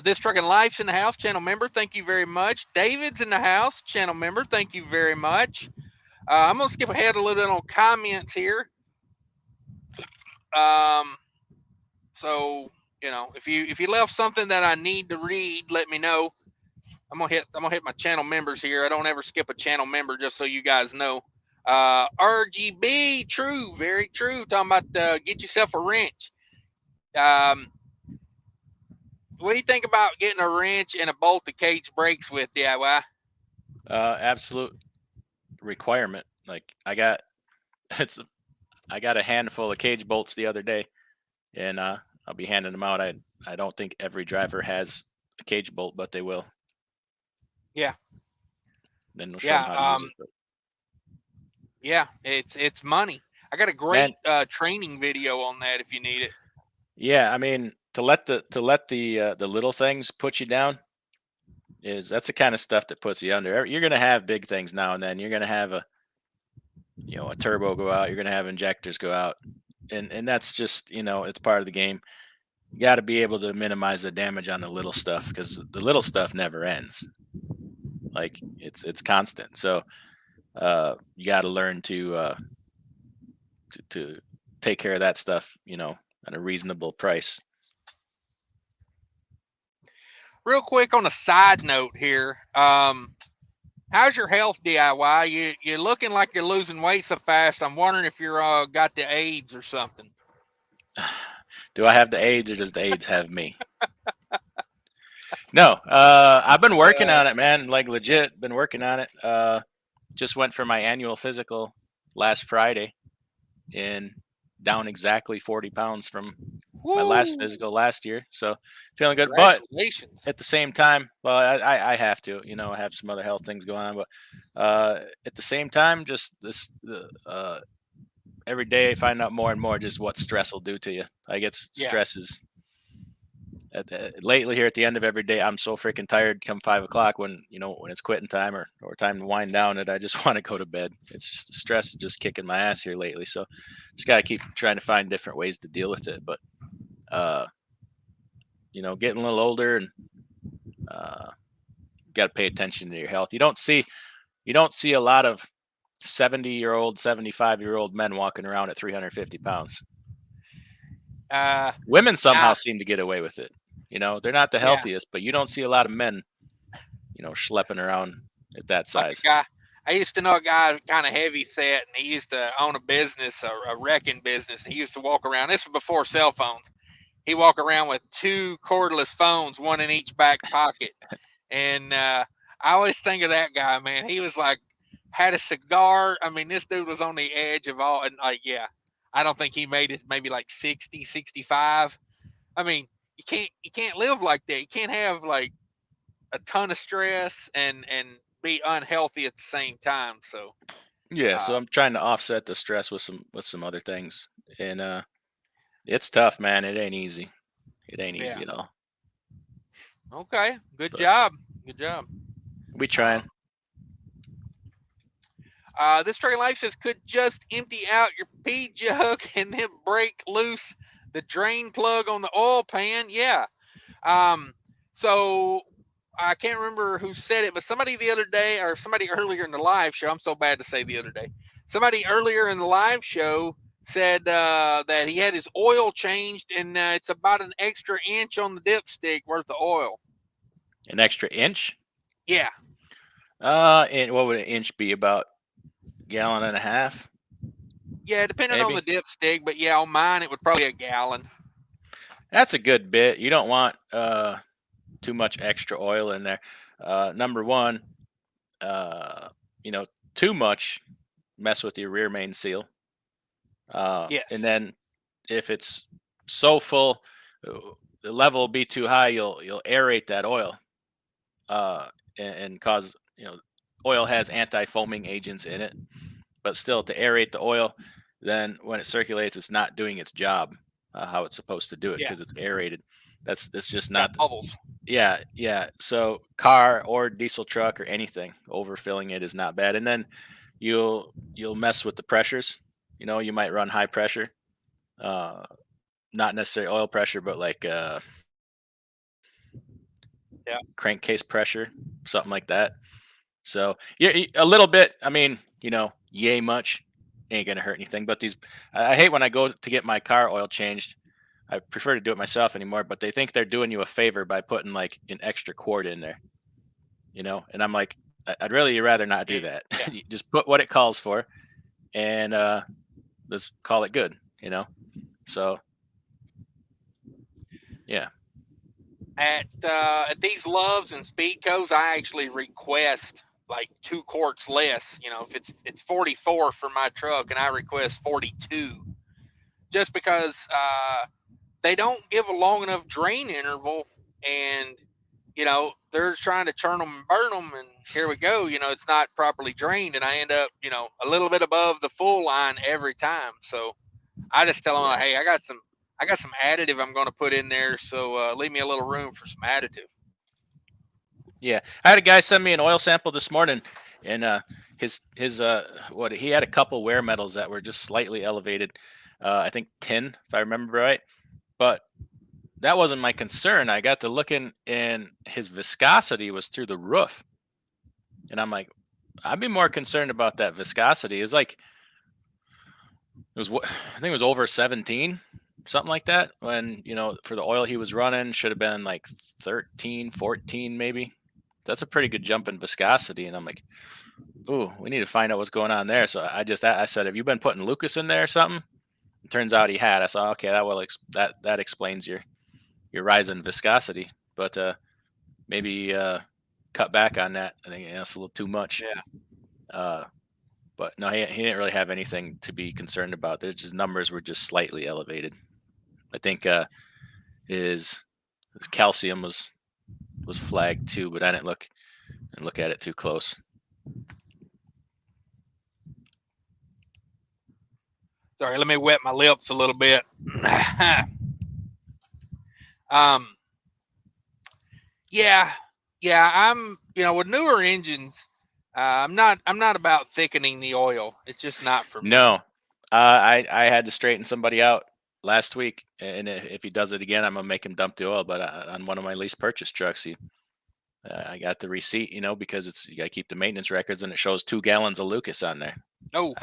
This Trucking Life's in the house, channel member. Thank you very much. David's in the house, channel member. Thank you very much. I'm going to skip ahead a little bit on comments here. So, if you left something that I need to read, let me know. I'm gonna hit my channel members here. I don't ever skip a channel member, just so you guys know. RGB, true, very true. Talking about get yourself a wrench. What do you think about getting a wrench and a bolt to cage brakes with, DIY? Absolute requirement. Like I got a handful of cage bolts the other day, and I'll be handing them out. I don't think every driver has a cage bolt, but they will. Yeah. Then we'll show them how to use it. Yeah, it's money. I got a great training video on that if you need it. Yeah, I mean, to let the little things put you down that's the kind of stuff that puts you under. You're gonna have big things now and then. You're gonna have a turbo go out. You're gonna have injectors go out, and that's just it's part of the game. You got to be able to minimize the damage on the little stuff, because the little stuff never ends. Like it's constant. So you got to learn to take care of that stuff, at a reasonable price. Real quick on a side note here, how's your health, DIY? You're looking like you're losing weight so fast. I'm wondering if you're got the AIDS or something. Do I have the AIDS, or does the AIDS have me? No, I've been working on it, man. Like legit, been working on it. Just went for my annual physical last Friday, and down exactly 40 pounds from my last physical last year. So feeling good. But Congratulations. at the same time, well, I have to, I have some other health things going on, but at the same time, just every day I find out more and more just what stress will do to you. I guess stress is lately here at the end of every day. I'm so freaking tired come 5 o'clock when it's quitting time or time to wind down, that I just want to go to bed. It's just the stress is just kicking my ass here lately. So just got to keep trying to find different ways to deal with it. But getting a little older, and got to pay attention to your health. You don't see a lot of 70-year-old, 75-year-old men walking around at 350 pounds. Women somehow seem to get away with it. They're not the healthiest, but you don't see a lot of men, schlepping around at that size. Like I used to know a guy kind of heavy set, and he used to own a business, a wrecking business. He used to walk around. This was before cell phones. He walk around with 2 cordless phones, one in each back pocket. And I always think of that guy, man. He was like, had a cigar. I mean, this dude was on the edge of all. And I don't think he made it maybe like 60, 65. I mean, you can't live like that. You can't have like a ton of stress and be unhealthy at the same time. So so I'm trying to offset the stress with some other things, and it's tough, man. It ain't easy. It ain't easy at all. Okay, good job. We trying. This Trey Life says, could just empty out your pee jug and then break loose the drain plug on the oil pan. Yeah. So I can't remember who said it, but somebody the other day, or somebody earlier in the live show, I'm so bad to say the other day, somebody earlier in the live show said that he had his oil changed, and it's about an extra inch on the dipstick worth of oil. An extra inch? Yeah. And what would an inch be? About gallon and a half? Yeah, depending on the dipstick, but yeah, on mine it would probably be a gallon. That's a good bit. You don't want too much extra oil in there. Number one, too much mess with your rear main seal. Yes. And then if it's so full, the level will be too high. You'll aerate that oil, and cause oil has anti-foaming agents in it, but still to aerate the oil, then when it circulates, it's not doing its job how it's supposed to do it because it's aerated. It's just not bubbles. Yeah. So car or diesel truck or anything, overfilling it is not bad. And then you'll mess with the pressures. You might run high pressure, not necessarily oil pressure, but like crankcase pressure, something like that. So yeah, a little bit. I mean, yay much ain't gonna hurt anything. But I hate when I go to get my car oil changed. I prefer to do it myself anymore, but they think they're doing you a favor by putting like an extra quart in there, and I'm like, I'd really rather not do that. Just put what it calls for, and let's call it good, So yeah. At these Loves and Speedcos, I actually request like 2 quarts less. If it's 44 for my truck, and I request 42, just because they don't give a long enough drain interval, and they're trying to churn them and burn them, and here we go. It's not properly drained, and I end up a little bit above the full line every time. So I just tell them, hey, I got some additive I'm going to put in there, so leave me a little room for some additive. Yeah, I had a guy send me an oil sample this morning, and his he had a couple wear metals that were just slightly elevated. I think 10, if I remember right. But that wasn't my concern. I got to looking, and his viscosity was through the roof. And I'm like, I'd be more concerned about that viscosity. It's like, I think it was over 17, something like that. When, for the oil he was running, should have been like 13, 14 maybe. That's a pretty good jump in viscosity. And I'm like, ooh, we need to find out what's going on there. So I said, have you been putting Lucas in there or something? It turns out he had. I saw, okay, that explains your rise in viscosity. But maybe cut back on that. I think that's a little too much. Yeah. But no, he didn't really have anything to be concerned about. There's just numbers were just slightly elevated. I think his calcium was flagged too, but I didn't look at it too close. Sorry, let me wet my lips a little bit. Yeah, I'm, with newer engines, I'm not about thickening the oil. It's just not for me. No, I had to straighten somebody out last week, and if he does it again, I'm gonna make him dump the oil. But on one of my lease purchase trucks, I got the receipt, because you got to keep the maintenance records, and it shows 2 gallons of Lucas on there. Oh,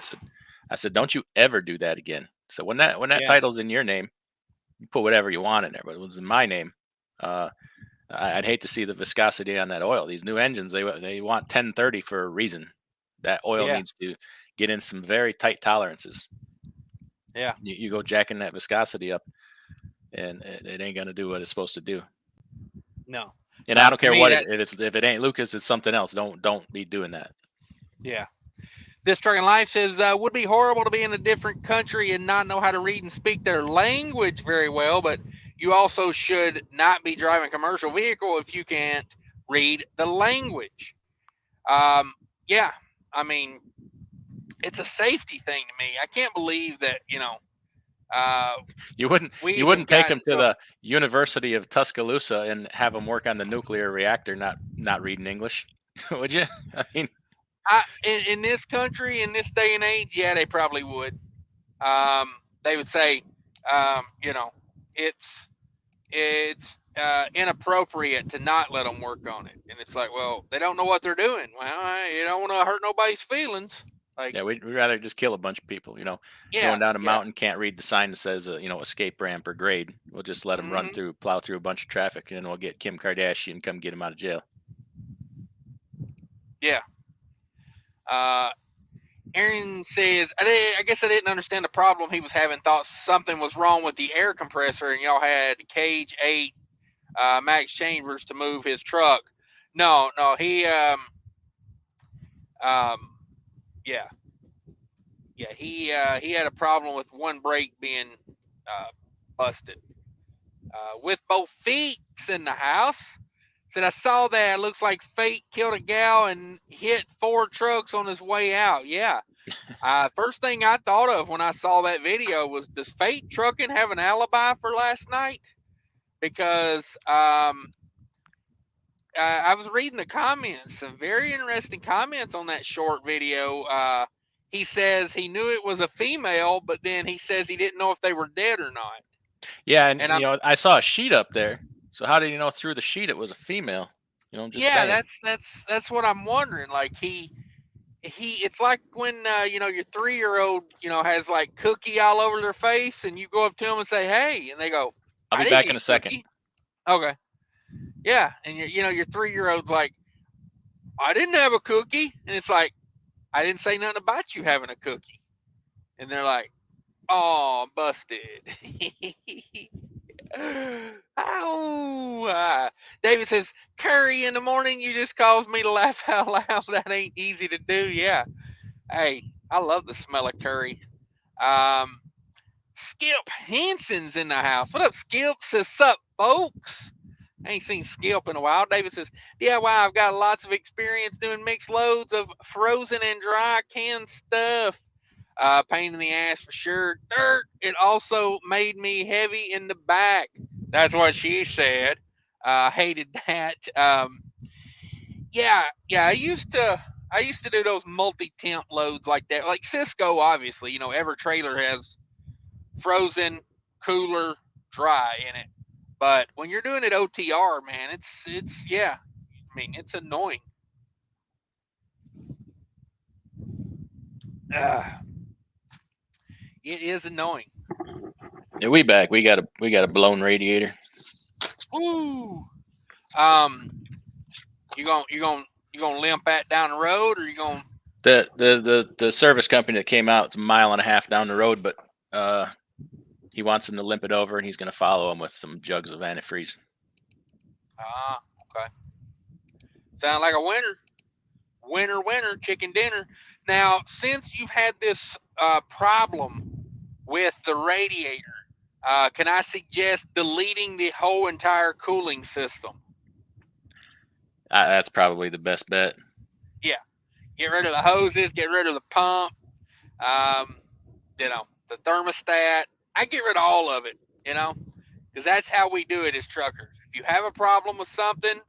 I said, don't you ever do that again. So when that title's in your name, you put whatever you want in there. But it was in my name. I'd hate to see the viscosity on that oil. These new engines, they want 1030 for a reason. That oil needs to get in some very tight tolerances. Yeah. You go jacking that viscosity up, and it ain't gonna do what it's supposed to do. No. And I don't care what if it ain't Lucas, it's something else. Don't be doing that. Yeah. This Trucking Life says, would be horrible to be in a different country and not know how to read and speak their language very well, but you also should not be driving a commercial vehicle if you can't read the language. Yeah, I mean, it's a safety thing to me. I can't believe that, you wouldn't take him to the University of Tuscaloosa and have him work on the nuclear reactor, not reading English, would you? I mean, in this country, in this day and age, yeah, they probably would. They would say, it's inappropriate to not let them work on it, and it's like, well, they don't know what they're doing. Well, you don't want to hurt nobody's feelings. Like, yeah, we'd rather just kill a bunch of people. Going down a mountain, can't read the sign that says escape ramp or grade. We'll just let them plow through a bunch of traffic, and then we'll get Kim Kardashian come get him out of jail. Yeah. Aaron says, I guess I didn't understand the problem he was having. Thought something was wrong with the air compressor, and y'all had cage 8 max chambers to move his truck. No, he he had a problem with one brake being busted. With both feet in the house. Said, I saw that. It looks like Fate killed a gal and hit 4 trucks on his way out. Yeah. First thing I thought of when I saw that video was, does Fate Trucking have an alibi for last night? Because I was reading the comments, some very interesting comments on that short video. He says he knew it was a female, but then he says he didn't know if they were dead or not. Yeah, and I saw a sheet up there. So how did you know through the sheet it was a female? Saying. That's what I'm wondering. Like it's like when your 3-year-old has like cookie all over their face, and you go up to them and say, "Hey," and they go, "I'll be back in a second." Okay. Yeah, and your 3-year-old's like, "I didn't have a cookie," and it's like, "I didn't say nothing about you having a cookie," and they're like, "Oh, busted." David says, curry in the morning, you just caused me to laugh out loud. That ain't easy to do. Yeah. Hey, I love the smell of curry. Skip Hanson's in the house. What up, Skip? Says, sup, folks? I ain't seen Skip in a while. David says, DIY, I've got lots of experience doing mixed loads of frozen and dry canned stuff. Pain in the ass for sure. Dirt. It also made me heavy in the back. That's what she said. Hated that. Yeah. I used to do those multi-temp loads like that. Like Cisco, obviously, every trailer has frozen, cooler, dry in it. But when you're doing it OTR, man, it's yeah. I mean, it's annoying. It is annoying. Yeah, we back. We got a blown radiator. Ooh. You gonna limp that down the road, or you gonna? The service company that came out, it's a mile and a half down the road, but he wants him to limp it over, and he's going to follow him with some jugs of antifreeze. Okay. Sound like a winner. Winner, chicken dinner. Now, since you've had this problem with the radiator, can I suggest deleting the whole entire cooling system? That's probably the best bet. Yeah. Get rid of the hoses, get rid of the pump, the thermostat. I get rid of all of it, because that's how we do it as truckers. If you have a problem with something,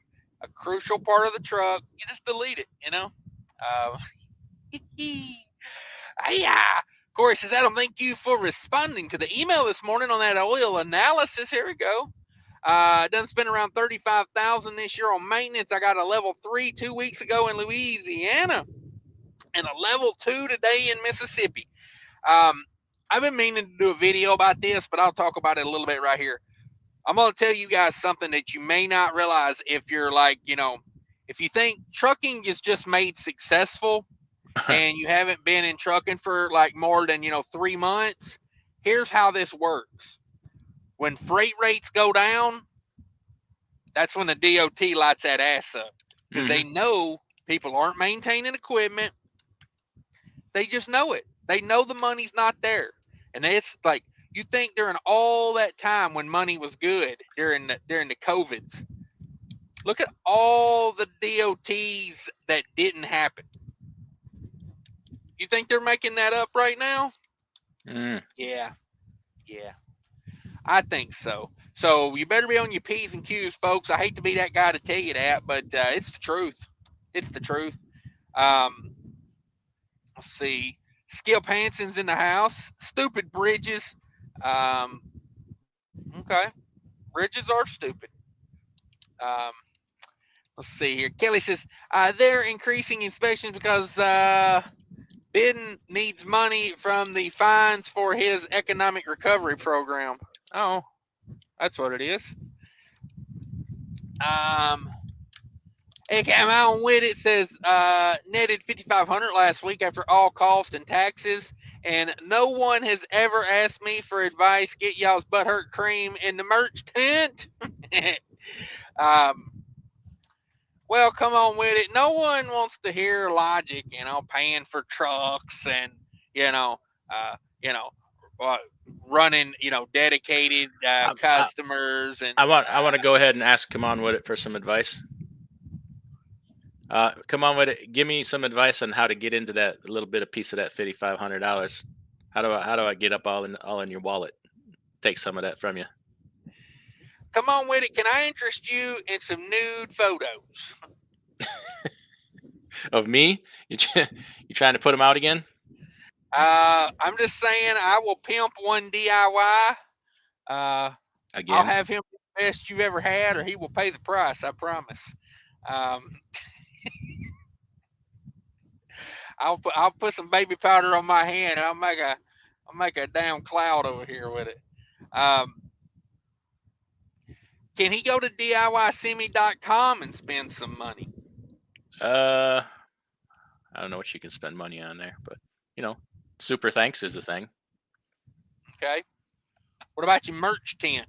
a crucial part of the truck, you just delete it, Corey says, Adam, thank you for responding to the email this morning on that oil analysis. Here we go. Done spent around $35,000 this year on maintenance. I got a level 3 2 weeks ago in Louisiana and a level 2 today in Mississippi. I've been meaning to do a video about this, but I'll talk about it a little bit right here. I'm going to tell you guys something that you may not realize if you're like, if you think trucking is just made successful and you haven't been in trucking for like more than, 3 months. Here's how this works. When freight rates go down, that's when the DOT lights that ass up, because they know people aren't maintaining equipment. They just know it. They know the money's not there. And it's like, you think during all that time when money was good during the COVIDs, look at all the DOTs that didn't happen. You think they're making that up right now? Yeah. I think so. So you better be on your P's and Q's, folks. I hate to be that guy to tell you that, but it's the truth. It's the truth. Let's see. Skip Hanson's in the house. Stupid bridges. Okay. Bridges are stupid. Let's see here. Kelly says, they're increasing inspections because Ben needs money from the fines for his economic recovery program. Oh, that's what it is. Hey, I'm out with it. Says netted $5,500 last week after all cost and taxes, and no one has ever asked me for advice. Get y'all's butthurt cream in the merch tent. Well, come on with it. No one wants to hear logic, paying for trucks and running, dedicated customers. And I want to go ahead and ask Come On With It for some advice. Come on with it. Give me some advice on how to get into that little bit of piece of that $5,500. How do I get up all in your wallet? Take some of that from you. Come on with it. Can I interest you in some nude photos? Of me? You trying to put them out again? I'm just saying I will pimp one DIY. Again? I'll have him the best you've ever had, or he will pay the price. I promise. I'll put some baby powder on my hand. I'll make a damn cloud over here with it. Can he go to DIYsemi.com and spend some money? I don't know what you can spend money on there, but super thanks is a thing. Okay. What about your merch tent?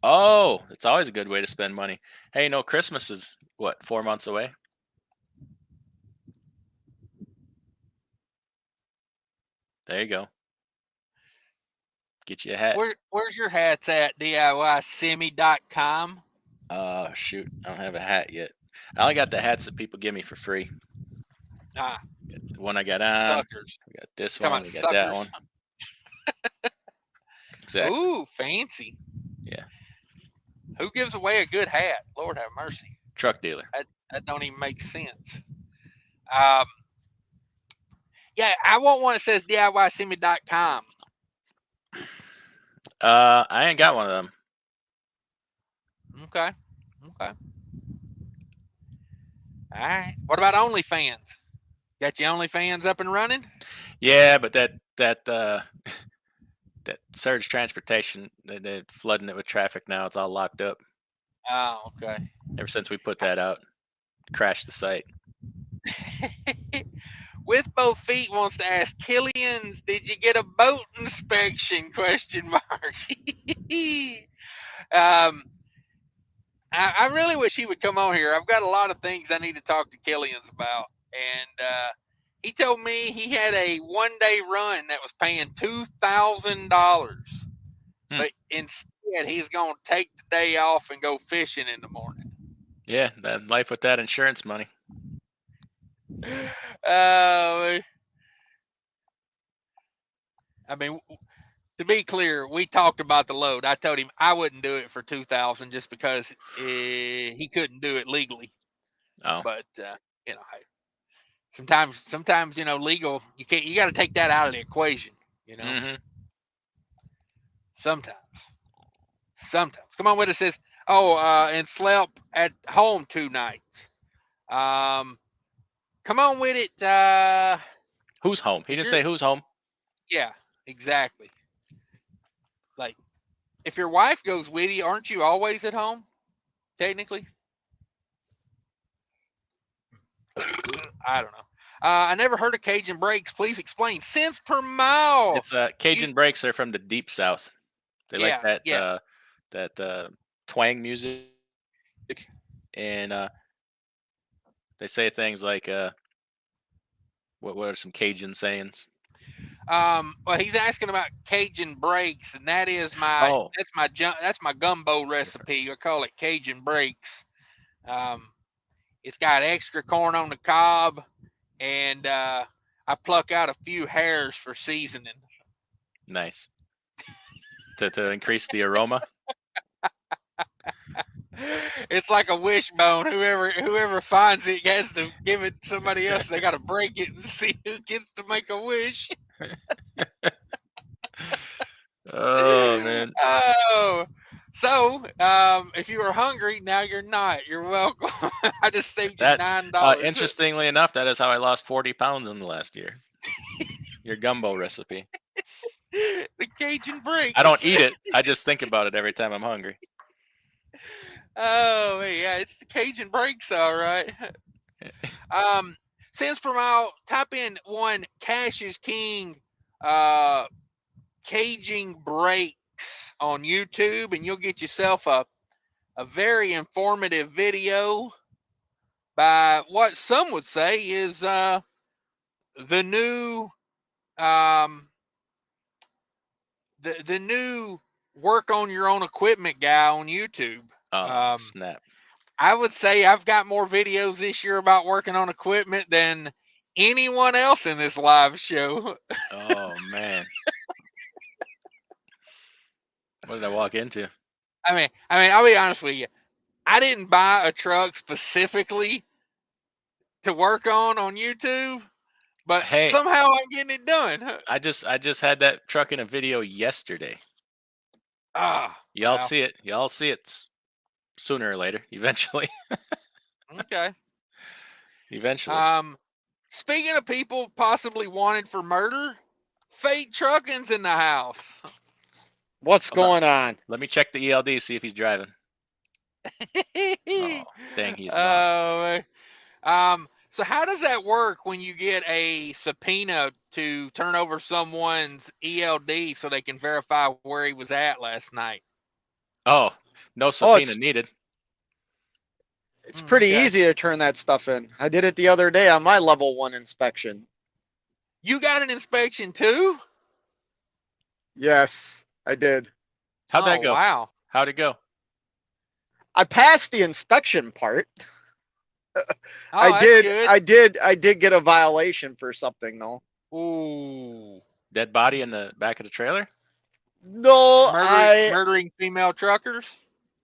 Oh, it's always a good way to spend money. Hey, Christmas is what, 4 months away? There you go. Get you a hat. Where's your hats at? DIYsemi.com. Shoot, I don't have a hat yet. I only got the hats that people give me for free. The one I got on. Suckers. We got this one. We got that one. Exactly. Ooh, fancy. Yeah. Who gives away a good hat? Lord have mercy. Truck dealer. That don't even make sense. Yeah, I want one that says DIYsemi.com. I ain't got one of them. Okay. All right. What about OnlyFans? Got your OnlyFans up and running? Yeah, but that surge transportation, they're flooding it with traffic now. It's all locked up. Oh, okay. Ever since we put that out, crashed the site. With both feet wants to ask Killian's, did you get a boat inspection? Question mark. I really wish he would come on here. I've got a lot of things I need to talk to Killian's about, and he told me he had a 1-day run that was paying $2,000, but instead he's going to take the day off and go fishing in the morning. Yeah, that life with that insurance money. I mean, to be clear, we talked about the load. I told him I wouldn't do it for $2,000 just because he couldn't do it legally. Oh, But you know, sometimes you know, legal, you can't. You got to take that out of the equation. You know, sometimes. Come on with it. Says, and slept at home 2 nights. Come on with it. Who's home? He didn't say who's home. Yeah, exactly. Like, if your wife goes with you, aren't you always at home? Technically. I don't know. I never heard of Cajun brakes. Please explain. Cents per mile. It's Cajun brakes are from the deep south. They like that that twang music, and they say things like what are some Cajun sayings? Well, he's asking about Cajun brakes, and that is that's my gumbo recipe. I call it Cajun brakes. It's got extra corn on the cob, and I pluck out a few hairs for seasoning. Nice. to increase the aroma. It's like a wishbone. Whoever finds it has to give it to somebody else. They got to break it and see who gets to make a wish. Oh man. Oh, so if you were hungry, now you're not. You're welcome. I just saved you $9. Interestingly enough, that is how I lost 40 pounds in the last year. Your gumbo recipe. The Cajun brakes. I don't eat it. I just think about it every time I'm hungry. Oh yeah, it's the Cajun brakes, all right. Cents per mile. Type in one Cash's King Cajun brakes on YouTube, and you'll get yourself a very informative video by what some would say is the new the new work on your own equipment guy on YouTube. Oh, snap. I would say I've got more videos this year about working on equipment than anyone else in this live show. Oh man. What did I walk into? I mean, I'll be honest with you. I didn't buy a truck specifically to work on YouTube, but somehow I'm getting it done. I just had that truck in a video yesterday. Y'all see it. Y'all see it sooner or later, eventually. Okay. Eventually. Speaking of people possibly wanted for murder, Fate Trucking's in the house. What's going on? Let me check the ELD, see if he's driving. Oh, dang, he's not. So how does that work when you get a subpoena to turn over someone's ELD so they can verify where he was at last night? Oh, no subpoena needed. It's pretty easy to turn that stuff in. I did it the other day on my level 1 inspection. You got an inspection too? Yes, I did. How'd that go? Wow. How'd it go? I passed the inspection part. I did get a violation for something though. Ooh. Dead body in the back of the trailer? No, murdering female truckers?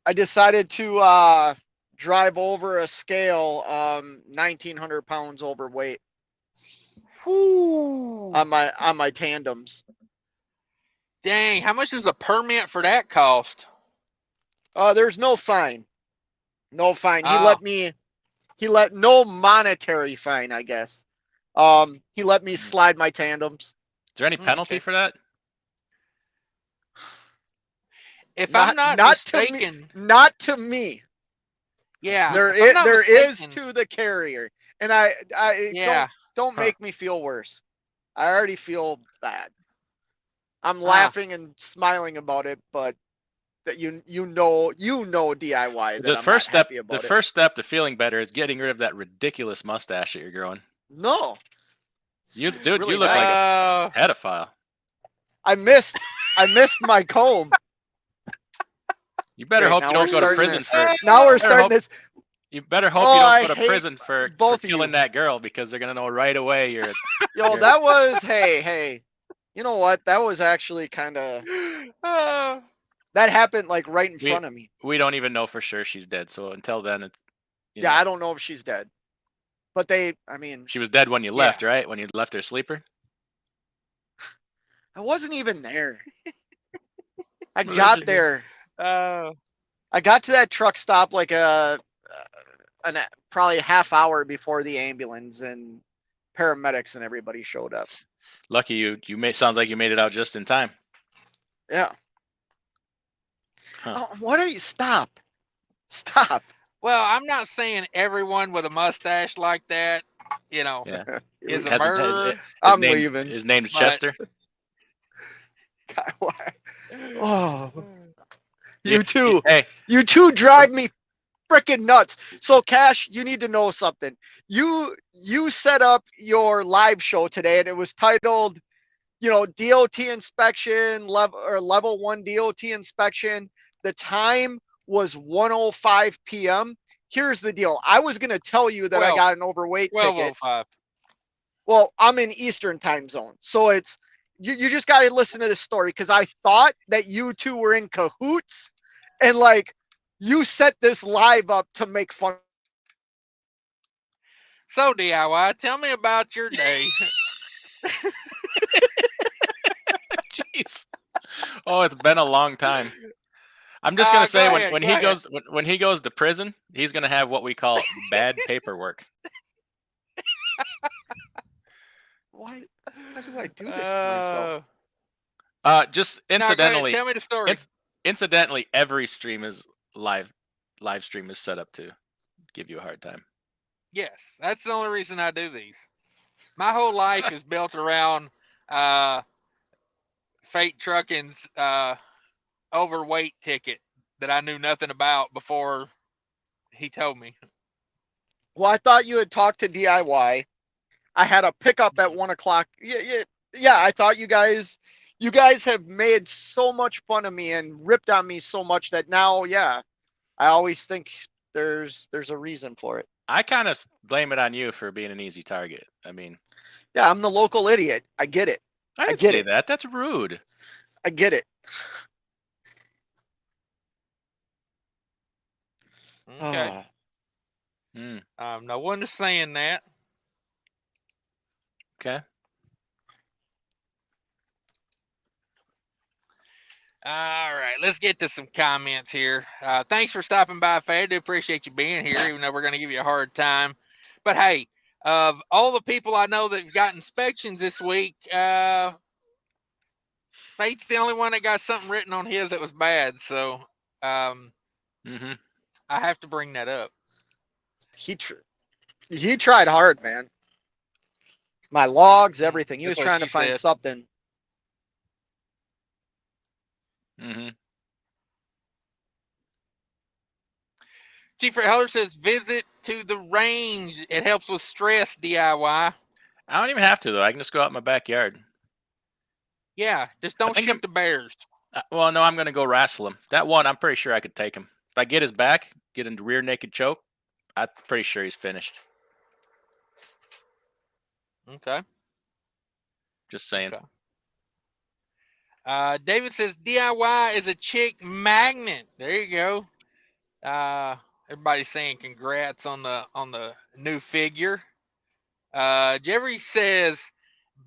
I decided to drive over a scale 1,900 pounds overweight. Ooh. On my tandems. Dang, how much does a permit for that cost? There's no fine. No fine. He let no monetary fine, I guess. He let me slide my tandems. Is there any penalty Okay. for that? If I'm not mistaken, not to me. yeah, There if I'm not is mistaken, to the carrier, and I yeah, don't Huh. make me feel worse. I already feel bad. I'm Ah. laughing and smiling about it, but that you know DIY that The I'm first not step, happy about it. first step to feeling better is getting rid of that ridiculous mustache that you're growing. No, You, it's dude, really you look nice. like a pedophile. I missed my comb. You better Great, hope now you don't we're go to starting prison this. for. Now we're better starting hope- this. You better hope Oh, you don't I go to hate prison for both of killing you. that girl, because they're gonna know right away you're. Yo, You're- that was hey. You know what? That was actually kind of Ah. that happened like right in We- front of me. We don't even know for sure she's dead. So until then, it's. Yeah, I don't know if she's dead, but I mean, She was dead when you Yeah. left, right? When you left her sleeper. I wasn't even there. I What got did you do? there. Oh, I got to that truck stop like probably a half hour before the ambulance and paramedics and everybody showed up. Lucky you. Sounds like you made it out just in time. Yeah. Huh. Oh, what are you? Stop. well, I'm not saying everyone with a mustache like that, Yeah. is a Has- has- murderer. I'm name, leaving. His name's But- Chester. God, why? Oh, Yeah, you two. Hey, You two drive me freaking nuts. So Cash, you need to know something. You set up your live show today and it was titled, DOT inspection level 1 DOT inspection. The time was 1:05 p.m. Here's the deal. I was going to tell you that I got an overweight ticket. 12:05. Well, I'm in Eastern time zone. So it's you just got to listen to this story because I thought that you two were in cahoots and like you set this live up to make fun. So DIY, tell me about your day. jeez. Oh, it's been a long time. I'm just gonna say Go when, ahead, when go he ahead. goes when he goes to prison, he's gonna have what we call bad paperwork. Why do I do this to myself? Just No, go ahead, incidentally, tell me the story. incidentally, every stream is live stream is set up to give you a hard time. Yes, that's the only reason I do these. My whole life is built around Fate Trucking's overweight ticket that I knew nothing about before he told me. Well, I thought you had talked to DIY. I had a pickup at 1:00. Yeah. I thought you guys have made so much fun of me and ripped on me so much that now, yeah, I always think there's a reason for it. I kind of blame it on you for being an easy target. I mean, Yeah, I'm the local idiot. I get it. I didn't get say it. that. That's rude. I get it. Okay. No one is saying that. Okay. All right, let's get to some comments here. Thanks for stopping by, Faye. I do appreciate you being here, even though we're going to give you a hard time. But hey, of all the people I know that got inspections this week, Fate's the only one that got something written on his that was bad. So I have to bring that up. He tried hard, man. My logs, everything. He was trying to find something. Chief Heller says, visit to the range. It helps with stress, DIY. I don't even have to, though. I can just go out in my backyard. Yeah, just don't shoot the bears. Well, no, I'm going to go wrestle him. That one, I'm pretty sure I could take him. If I get his back, get into rear naked choke, I'm pretty sure he's finished. Okay. Just saying. Okay. David says, DIY is a chick magnet. There you go. Everybody's saying congrats on the new figure. Jeffrey says,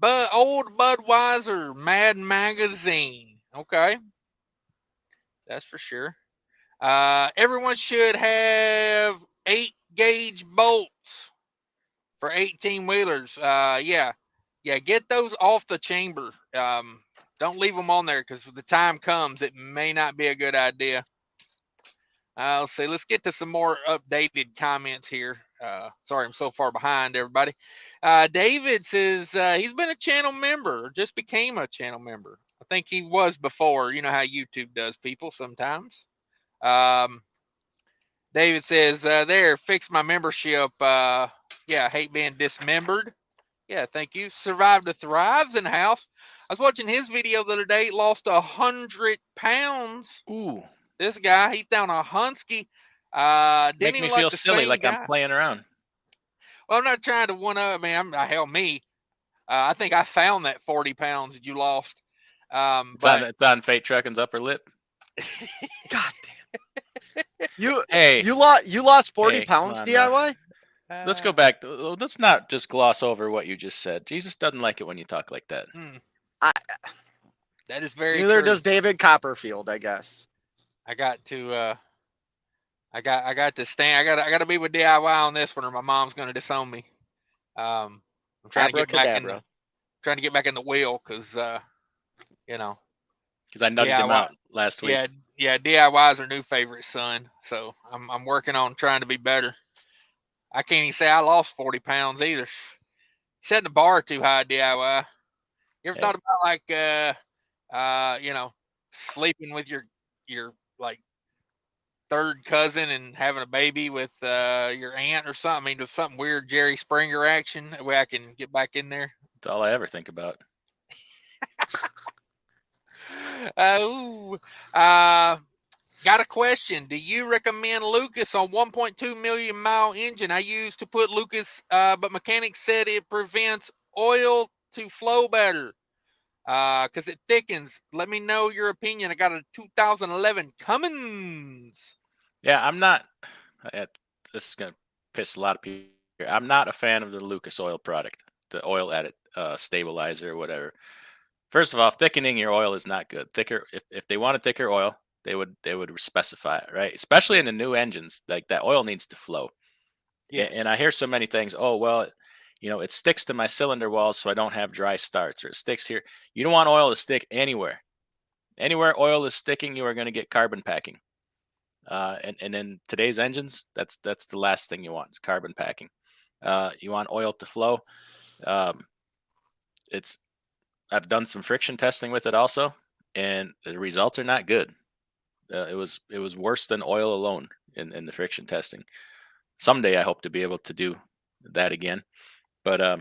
old Budweiser Mad Magazine. Okay, that's for sure. Everyone should have 8-gauge bolts for 18 wheelers. Yeah, get those off the chamber. Don't leave them on there because when the time comes, it may not be a good idea. Let's see. Let's get to some more updated comments here. Sorry, I'm so far behind, everybody. David says he's been a channel member, or just became a channel member. I think he was before. You know how YouTube does people sometimes. David says, there, fix my membership. Yeah, I hate being dismembered. Yeah, thank you. Survived to Thrive's in the house. I was watching his video the other day. Lost 100 pounds. Ooh. This guy, he's down a Hunsky. Didn't Make even me like feel the silly, same like guy. I'm playing around. Well, I'm not trying to one up. I mean, hell me. I think I found that 40 pounds that you lost. It's on Fate Trucking's upper lip. God damn. Hey, you lost 40 pounds, on, DIY? Let's go back. Let's not just gloss over what you just said. Jesus doesn't like it when you talk like that. That is very Neither true. does David Copperfield, I guess. I got to I got to stand. I got to be with DIY on this one, or my mom's going to disown me. I'm trying to get back in the wheel because you know. Because I nudged him out last week. Yeah, DIY is her new favorite son, so I'm working on trying to be better. I can't even say I lost 40 pounds either. Setting the bar too high, DIY. You ever thought about like sleeping with your like third cousin and having a baby with your aunt or something? I mean, just something weird Jerry Springer action. That way I can get back in there. That's all I ever think about. Got a question. Do you recommend Lucas on 1.2 million mile engine? I used to put Lucas, but mechanics said it prevents oil to flow better because it thickens. Let me know your opinion. I got a 2011 Cummins. Yeah, I'm not. This is gonna piss a lot of people. I'm not a fan of the Lucas oil product, the oil edit stabilizer or whatever. First of all, thickening your oil is not good. Thicker, if they wanted thicker oil, they would specify it, right? Especially in the new engines, like that oil needs to flow. Yes. And I hear so many things. Oh, well, it sticks to my cylinder walls, so I don't have dry starts, or it sticks here. You don't want oil to stick anywhere. Anywhere oil is sticking, you are going to get carbon packing. And in today's engines, that's the last thing you want is carbon packing. You want oil to flow. I've done some friction testing with it also, and the results are not good. It was worse than oil alone in the friction testing. Someday I hope to be able to do that again, but I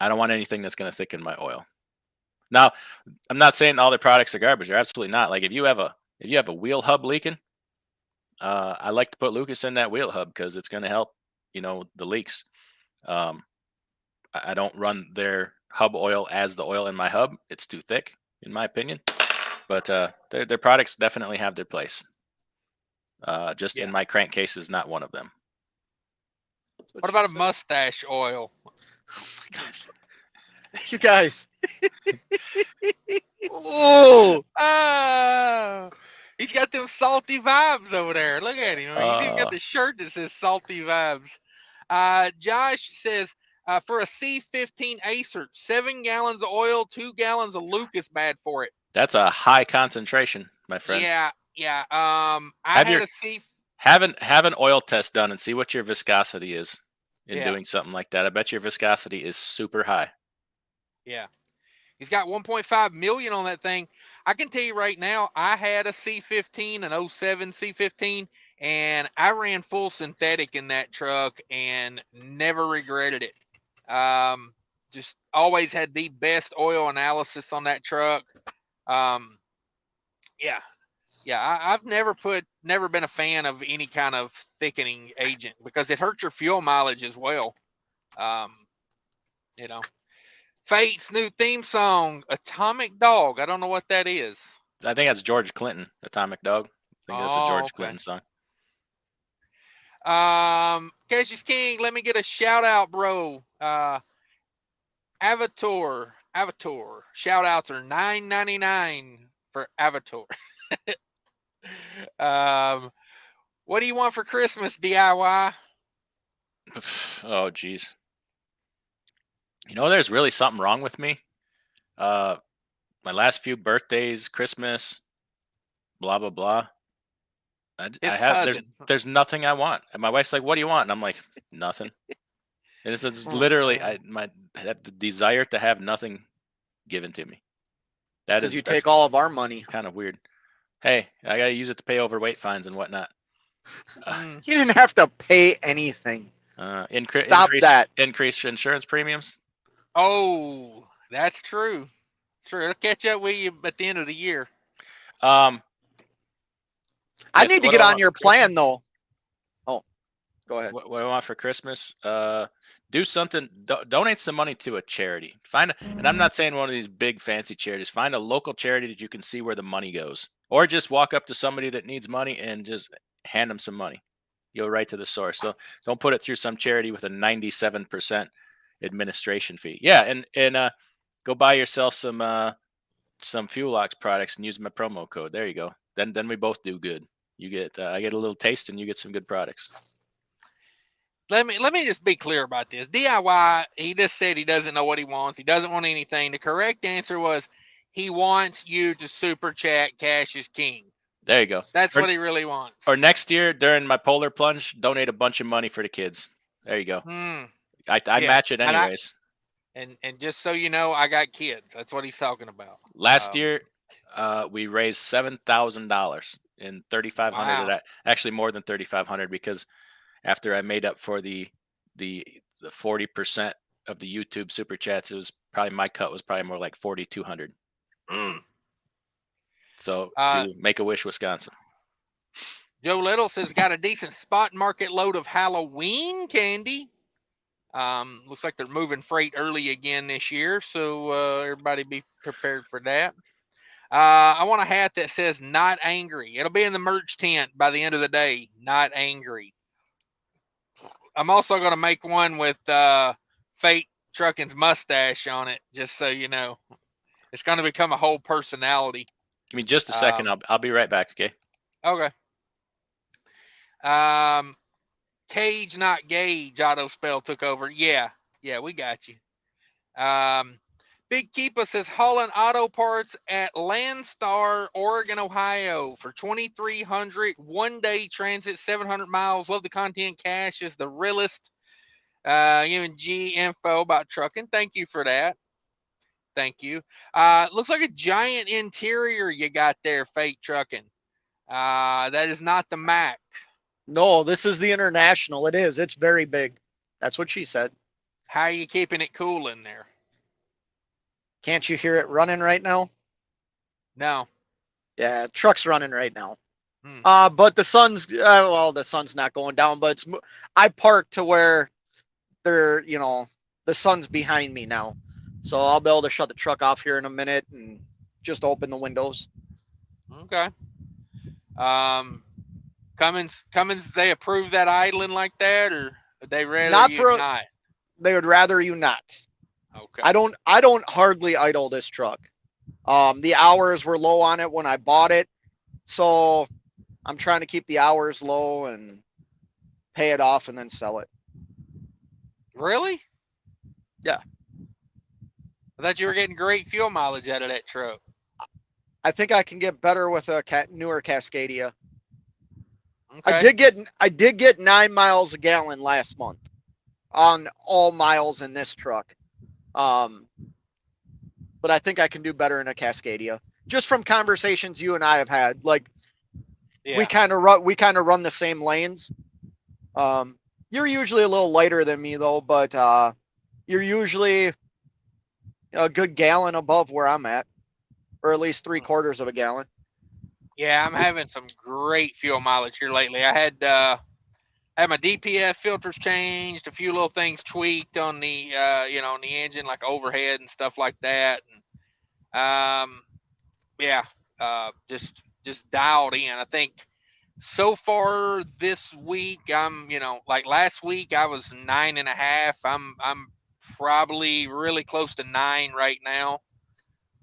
don't want anything that's going to thicken my oil. Now, I'm not saying all the products are garbage. They're absolutely not. Like if you have a wheel hub leaking, I like to put Lucas in that wheel hub because it's going to help the leaks. I don't run their hub oil as the oil in my hub. It's too thick, in my opinion. But their products definitely have their place. In my crankcase is not one of them. What about a mustache oil? Oh my gosh. You guys. Oh. He's got them salty vibes over there. Look at him. He's got the shirt that says salty vibes. Josh says, for a C15 Acer, 7 gallons of oil, 2 gallons of Lucas bad for it. That's a high concentration, my friend. Yeah. Have an oil test done and see what your viscosity is in doing something like that. I bet your viscosity is super high. Yeah. He's got 1.5 million on that thing. I can tell you right now, I had a C15, an 07 C15, and I ran full synthetic in that truck and never regretted it. Just always had the best oil analysis on that truck. I've never been a fan of any kind of thickening agent because it hurts your fuel mileage as well. Fate's new theme song, Atomic Dog. I don't know what that is. I think that's George Clinton, Atomic Dog. I think that's a George Clinton song. Cassius King, let me get a shout out, bro. Avatar. Shout outs are $9.99 for Avatar. What do you want for Christmas, DIY? Oh, geez. You know, there's really something wrong with me. My last few birthdays, Christmas, blah blah blah. His There's cousin. nothing I want. And my wife's like, "What do you want?" And I'm like, "Nothing." And it's Oh, literally man. I have the desire to have nothing given to me. Because you That's take all of our money. kind of weird. Hey, I gotta use it to pay overweight fines and whatnot. Mm. You didn't have to pay anything. Stop that. Increase insurance premiums. Oh, that's true. True. It'll catch up with you at the end of the year. Um, I yeah, so need to what get do I on want your for Christmas? plan though. Oh, go ahead. What do I want for Christmas? Do something. Donate some money to a charity. And I'm not saying one of these big fancy charities. Find a local charity that you can see where the money goes, or just walk up to somebody that needs money and just hand them some money. Go right to the source. So don't put it through some charity with a 97% administration fee. Yeah, and go buy yourself some Fuelox products and use my promo code. There you go. Then we both do good. You get I get a little taste and you get some good products. Let me just be clear about this. DIY, he just said he doesn't know what he wants. He doesn't want anything. The correct answer was he wants you to super chat Cash is King. There you go. That's what he really wants. Or next year during my polar plunge, donate a bunch of money for the kids. There you go. I match it anyways. And just so you know, I got kids. That's what he's talking about. Last year, we raised $7,000 and 3,500 of that. Actually, more than 3,500 because after I made up for the 40% of the YouTube super chats, it was probably my cut was probably more like 4,200. So to Make-A-Wish, Wisconsin. Joe Little says got a decent spot market load of Halloween candy. Looks like they're moving freight early again this year, so everybody be prepared for that. I want a hat that says "Not Angry." It'll be in the merch tent by the end of the day. Not angry. I'm also going to make one with Fate Trucking's mustache on it, just so you know. It's going to become a whole personality. Give me just a second. I'll be right back. Okay. Okay. Cage, not Gauge, auto spell took over. Yeah, we got you. Big Keepa says hauling auto parts at Landstar, Oregon, Ohio for $2,300, 1 day transit, 700 miles. Love the content. Cash is the realest. UNG info about trucking. Thank you for that. Thank you. Looks like a giant interior you got there, Fate Trucking. That is not the Mac. No, this is the International. It is. It's very big. That's what she said. How are you keeping it cool in there? Can't you hear it running right now? No. Yeah, truck's running right now. But the sun's the sun's not going down, but I parked to where they're, the sun's behind me now. So I'll be able to shut the truck off here in a minute and just open the windows. Okay. Cummins, they approve that idling like that, or they rather not? They would rather you not. Okay. I don't hardly idle this truck. The hours were low on it when I bought it, so I'm trying to keep the hours low and pay it off and then sell it. Really? Yeah. I thought you were getting great fuel mileage out of that truck. I think I can get better with a newer Cascadia. Okay. I did get 9 miles a gallon last month on all miles in this truck. But I think I can do better in a Cascadia. Just from conversations you and I have had, like we kind of run the same lanes. You're usually a little lighter than me though, but you're usually a good gallon above where I'm at, or at least 3/4 of a gallon. Yeah, I'm having some great fuel mileage here lately. I had my DPF filters changed, a few little things tweaked on the on the engine, like overhead and stuff like that. And just dialed in. I think so far this week I'm like last week I was 9.5. I'm probably really close to 9 right now.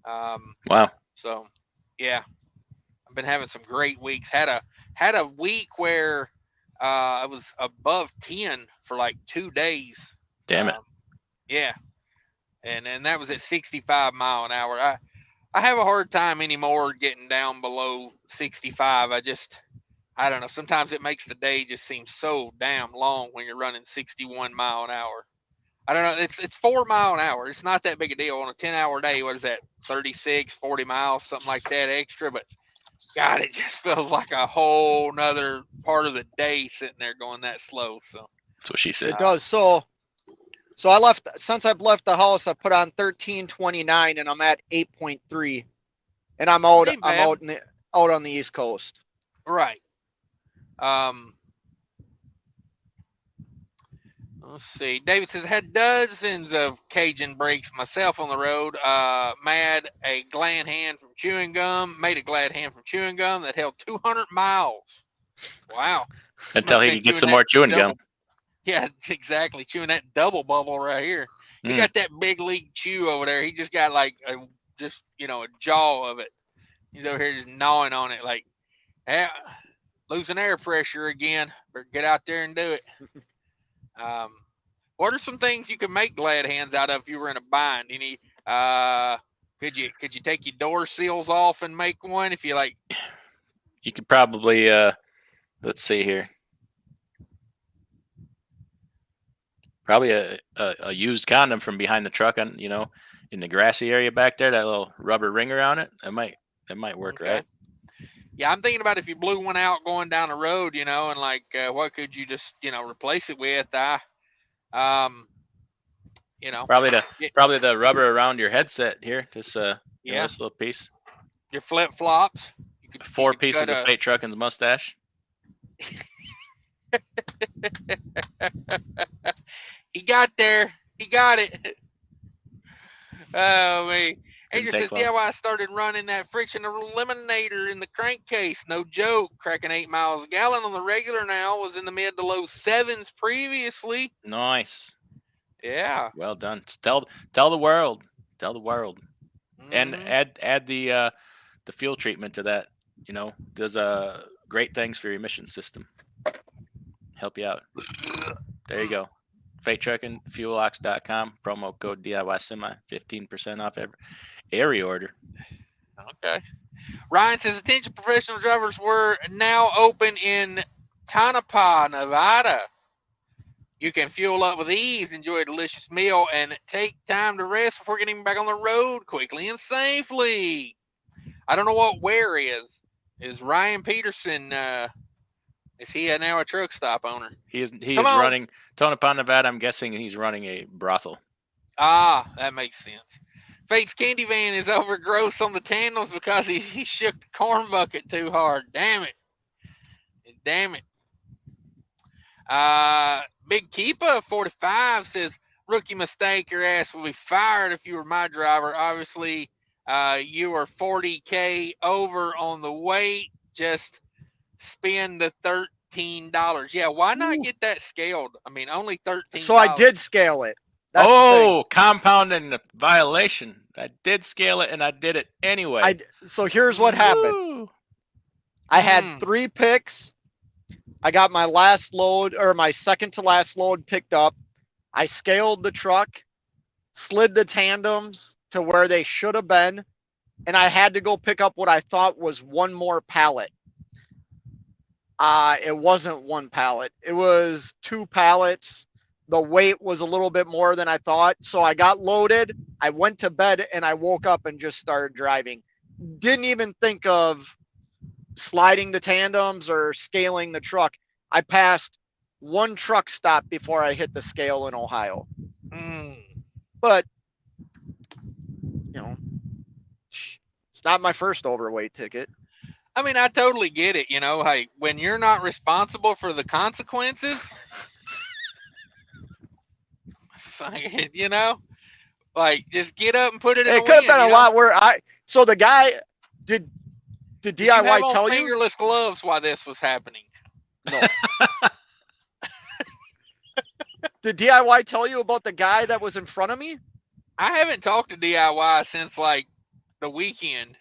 Wow. So yeah, I've been having some great weeks. Had a week where I was above 10 for like 2 days. Damn it. Yeah. And that was at 65 mile an hour. I have a hard time anymore getting down below 65. I don't know. Sometimes it makes the day just seem so damn long when you're running 61 mile an hour. I don't know. It's 4 mile an hour. It's not that big a deal on a 10-hour day. What is that? 36, 40 miles, something like that extra. But God, it just feels like a whole nother part of the day sitting there going that slow. So That's what she said. It does. So since I've left the house, I put on 1329 and I'm at 8.3. And I'm out Ain't bad. out on the East Coast. Right. Let's see. David says, I had dozens of Cajun breaks myself on the road. Made a glad hand from chewing gum that held 200 miles. Wow. Until he could get some more chewing gum. Yeah, exactly. Chewing that double bubble right here. He got that big league chew over there. He just got like a jaw of it. He's over here just gnawing on it like, yeah, losing air pressure again. Better get out there and do it. What are some things you could make glad hands out of if you were in a bind? Any could you take your door seals off and make one if you like? You could probably let's see here. Probably a used condom from behind the truck on, in the grassy area back there, that little rubber ring around it. It might work, okay. Right? Yeah, I'm thinking about if you blew one out going down the road, and like what could you just, replace it with? Probably the rubber around your headset here. Just this little piece. Your flip flops. Four pieces of Fate Trucking's mustache. He got there. He got it. Oh man. Andrew says, DIY started running that friction eliminator in the crankcase. No joke. Cracking 8 miles a gallon on the regular now. Was in the mid to low 7s previously. Nice. Yeah. Well done. Tell the world. Tell the world. And add the fuel treatment to that. Does great things for your emission system. Help you out. There you go. Fate Trucking, fuelox.com, promo code DIY Semi, 15% off every order. Okay. Ryan says, attention professional drivers, we're now open in Tonopah, Nevada. You can fuel up with ease, enjoy a delicious meal, and take time to rest before getting back on the road quickly and safely. I don't know what where is. Is Ryan Peterson, is he now a truck stop owner? He is running Tonopah, Nevada. I'm guessing he's running a brothel. Ah, that makes sense. Fate's candy van is over gross on the tandems because he shook the corn bucket too hard. Damn it. Big Keepa 45 says, rookie mistake, your ass will be fired if you were my driver. Obviously, you are 40K over on the weight. Just spend the $13. Yeah, why not get that scaled? I mean, only $13. So I did scale it. That's compounding the violation. I did scale it and I did it anyway. So here's what happened. I had 3 picks. I got my last load or my second to last load picked up. I scaled the truck, slid the tandems to where they should have been, and I had to go pick up what I thought was one more pallet. It wasn't 1 pallet. It was 2 pallets. The weight was a little bit more than I thought. So I got loaded. I went to bed and I woke up and just started driving. Didn't even think of sliding the tandems or scaling the truck. I passed 1 truck stop before I hit the scale in Ohio. But, it's not my first overweight ticket. I mean, I totally get it. Hey, when you're not responsible for the consequences, like just get up and put it in. It could have been a lot where so the guy did DIY tell you? Fingerless gloves while this was happening. No. Did DIY tell you about the guy that was in front of me? I haven't talked to DIY since like the weekend.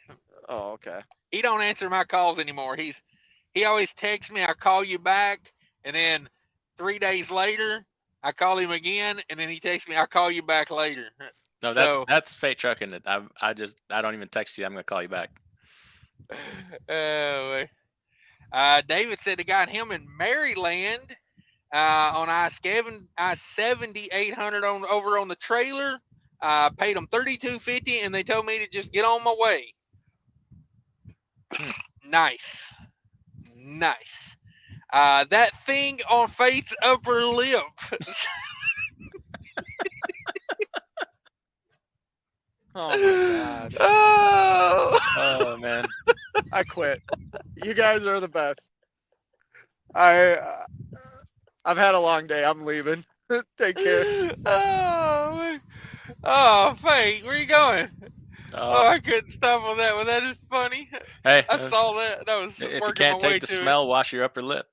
Oh, okay. He don't answer my calls anymore. He always texts me, I'll call you back. And then 3 days later, I call him again, and then he texts me, "I'll call you back later." No, So, that's fake trucking. That I don't even text you. I'm gonna call you back. David said they got him in Maryland on I-70 800 over on the trailer. Paid them $32.50, and they told me to just get on my way. Nice. That thing on Faith's upper lip. Oh my god. Oh man. I quit. You guys are the best. I've had a long day. I'm leaving. Take care. Oh, Faith, where you going? I couldn't stop on that one. That is funny. Hey, I saw that. That was if you working can't my way take the to smell, wash your upper lip.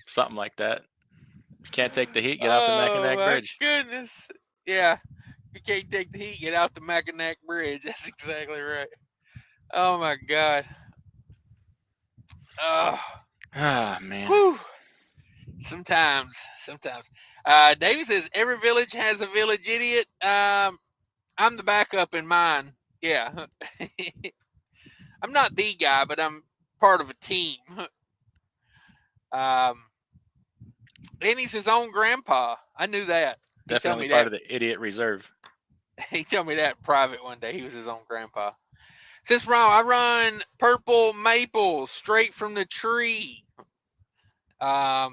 Something like that. If you can't take the heat, get off the Mackinac Bridge. Oh my goodness. Yeah. You can't take the heat, get out the Mackinac Bridge. That's exactly right. Oh my God. Oh. Ah, man. Whew. Sometimes. David says every village has a village idiot. I'm the backup in mine. Yeah. I'm not the guy, but I'm part of a team. And he's his own grandpa. I knew that. He Definitely told me part that. of the idiot reserve. He told me that in private one day. He was his own grandpa. Since I run purple maple straight from the tree. Yeah,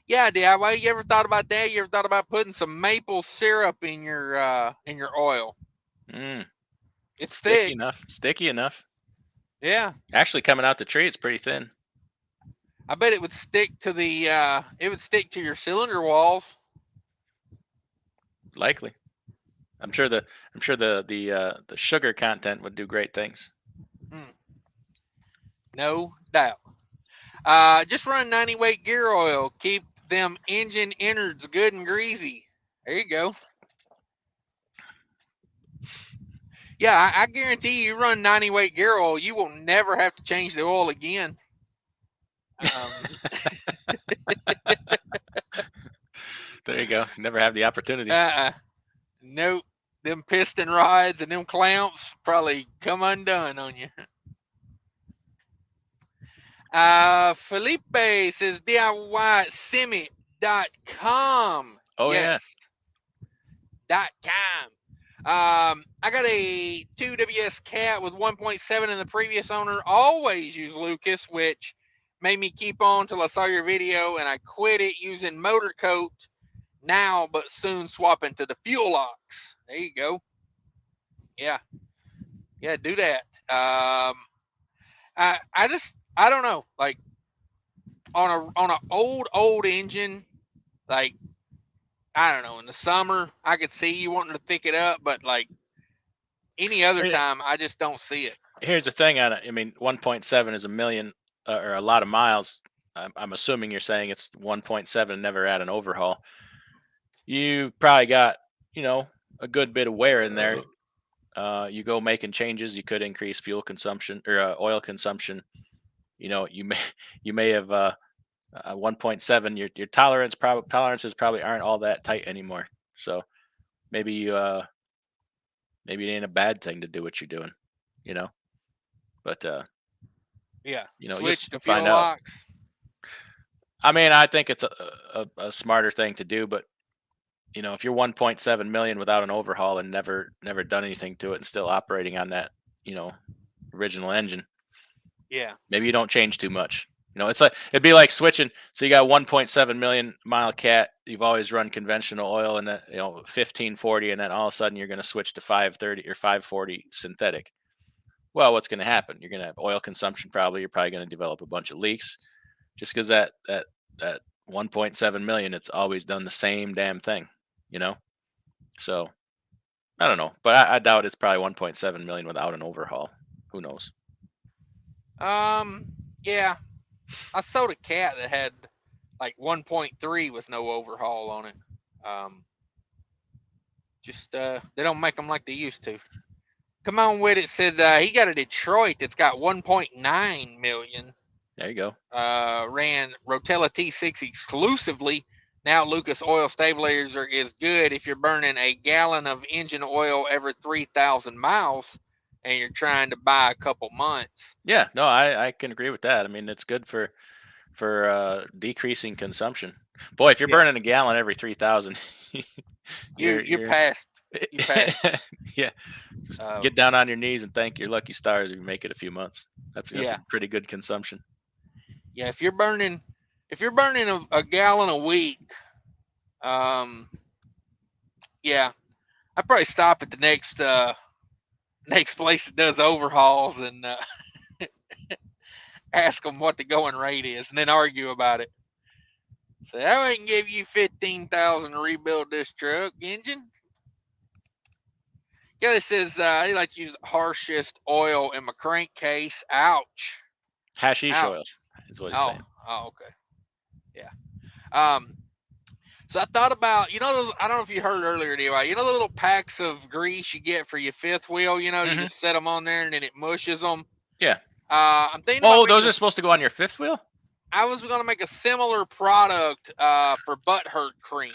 DIY. You ever thought about that? You ever thought about putting some maple syrup in your oil? It's sticky thick. Sticky enough. Yeah. Actually, coming out the tree, it's pretty thin. I bet it would stick to your cylinder walls. Likely. I'm sure the sugar content would do great things. No doubt. Just run 90 weight gear oil. Keep them engine innards good and greasy. There you go. Yeah, I guarantee you run 90 weight gear oil, you will never have to change the oil again. There you go. Never have the opportunity. Nope. Them piston rods and them clamps probably come undone on you. Felipe says DIYSimit.com. Oh, yes. .com. I got a 2WS Cat with 1.7 in the previous owner. Always use Lucas, which made me keep on till I saw your video, and I quit it using motor coat now, but soon swapping to the fuel locks. There you go. Yeah, do that. I don't know, like on a old engine, like I don't know, in the summer I could see you wanting to pick it up, but like any other time I just don't see it. Here's the thing on it. I mean, 1.7 is a million or a lot of miles. I'm assuming you're saying it's 1.7 and never had an overhaul. You probably got, a good bit of wear in there. You go making changes, you could increase fuel consumption or oil consumption. You may have 1.7. Your tolerances probably aren't all that tight anymore. So maybe it ain't a bad thing to do what you're doing, But yeah, switch to fuel locks. I mean, I think it's a smarter thing to do, but if you're 1.7 million without an overhaul and never done anything to it and still operating on that, original engine, yeah, maybe you don't change too much. It's like it'd be like switching. So you got 1.7 million mile Cat. You've always run conventional oil and 1540, and then all of a sudden you're going to switch to 530 or 540 synthetic. Well, what's going to happen? You're going to have oil consumption probably. You're probably going to develop a bunch of leaks, just because that 1.7 million, it's always done the same damn thing. So I don't know, but I doubt it's probably 1.7 million without an overhaul. Who knows? Yeah, I sold a Cat that had like 1.3 with no overhaul on it. They don't make them like they used to. Come on with it. Said he got a Detroit that's got 1.9 million. There you go. Ran Rotella T6 exclusively. Now Lucas Oil Stabilizer is good if you're burning a gallon of engine oil every 3,000 miles and you're trying to buy a couple months. Yeah, no, I can agree with that. I mean, it's good for decreasing consumption. Boy, if you're burning a gallon every 3,000, you're past. You passed. Yeah, just get down on your knees and thank your lucky stars if you make it a few months. That's a pretty good consumption. Yeah, if you're burning a gallon a week, yeah, I'd probably stop at the next place that does overhauls and ask them what the going rate is, and then argue about it. So I wouldn't give you 15,000 to rebuild this truck engine. Yeah, it says he likes to use the harshest oil in my crankcase. Ouch. Hashish oil is what he's saying. Oh, okay. Yeah. So I thought about, I don't know if you heard earlier, DY, the little packs of grease you get for your fifth wheel, you just set them on there and then it mushes them. Yeah. I'm thinking those are supposed to go on your fifth wheel? I was going to make a similar product for butt hurt cream.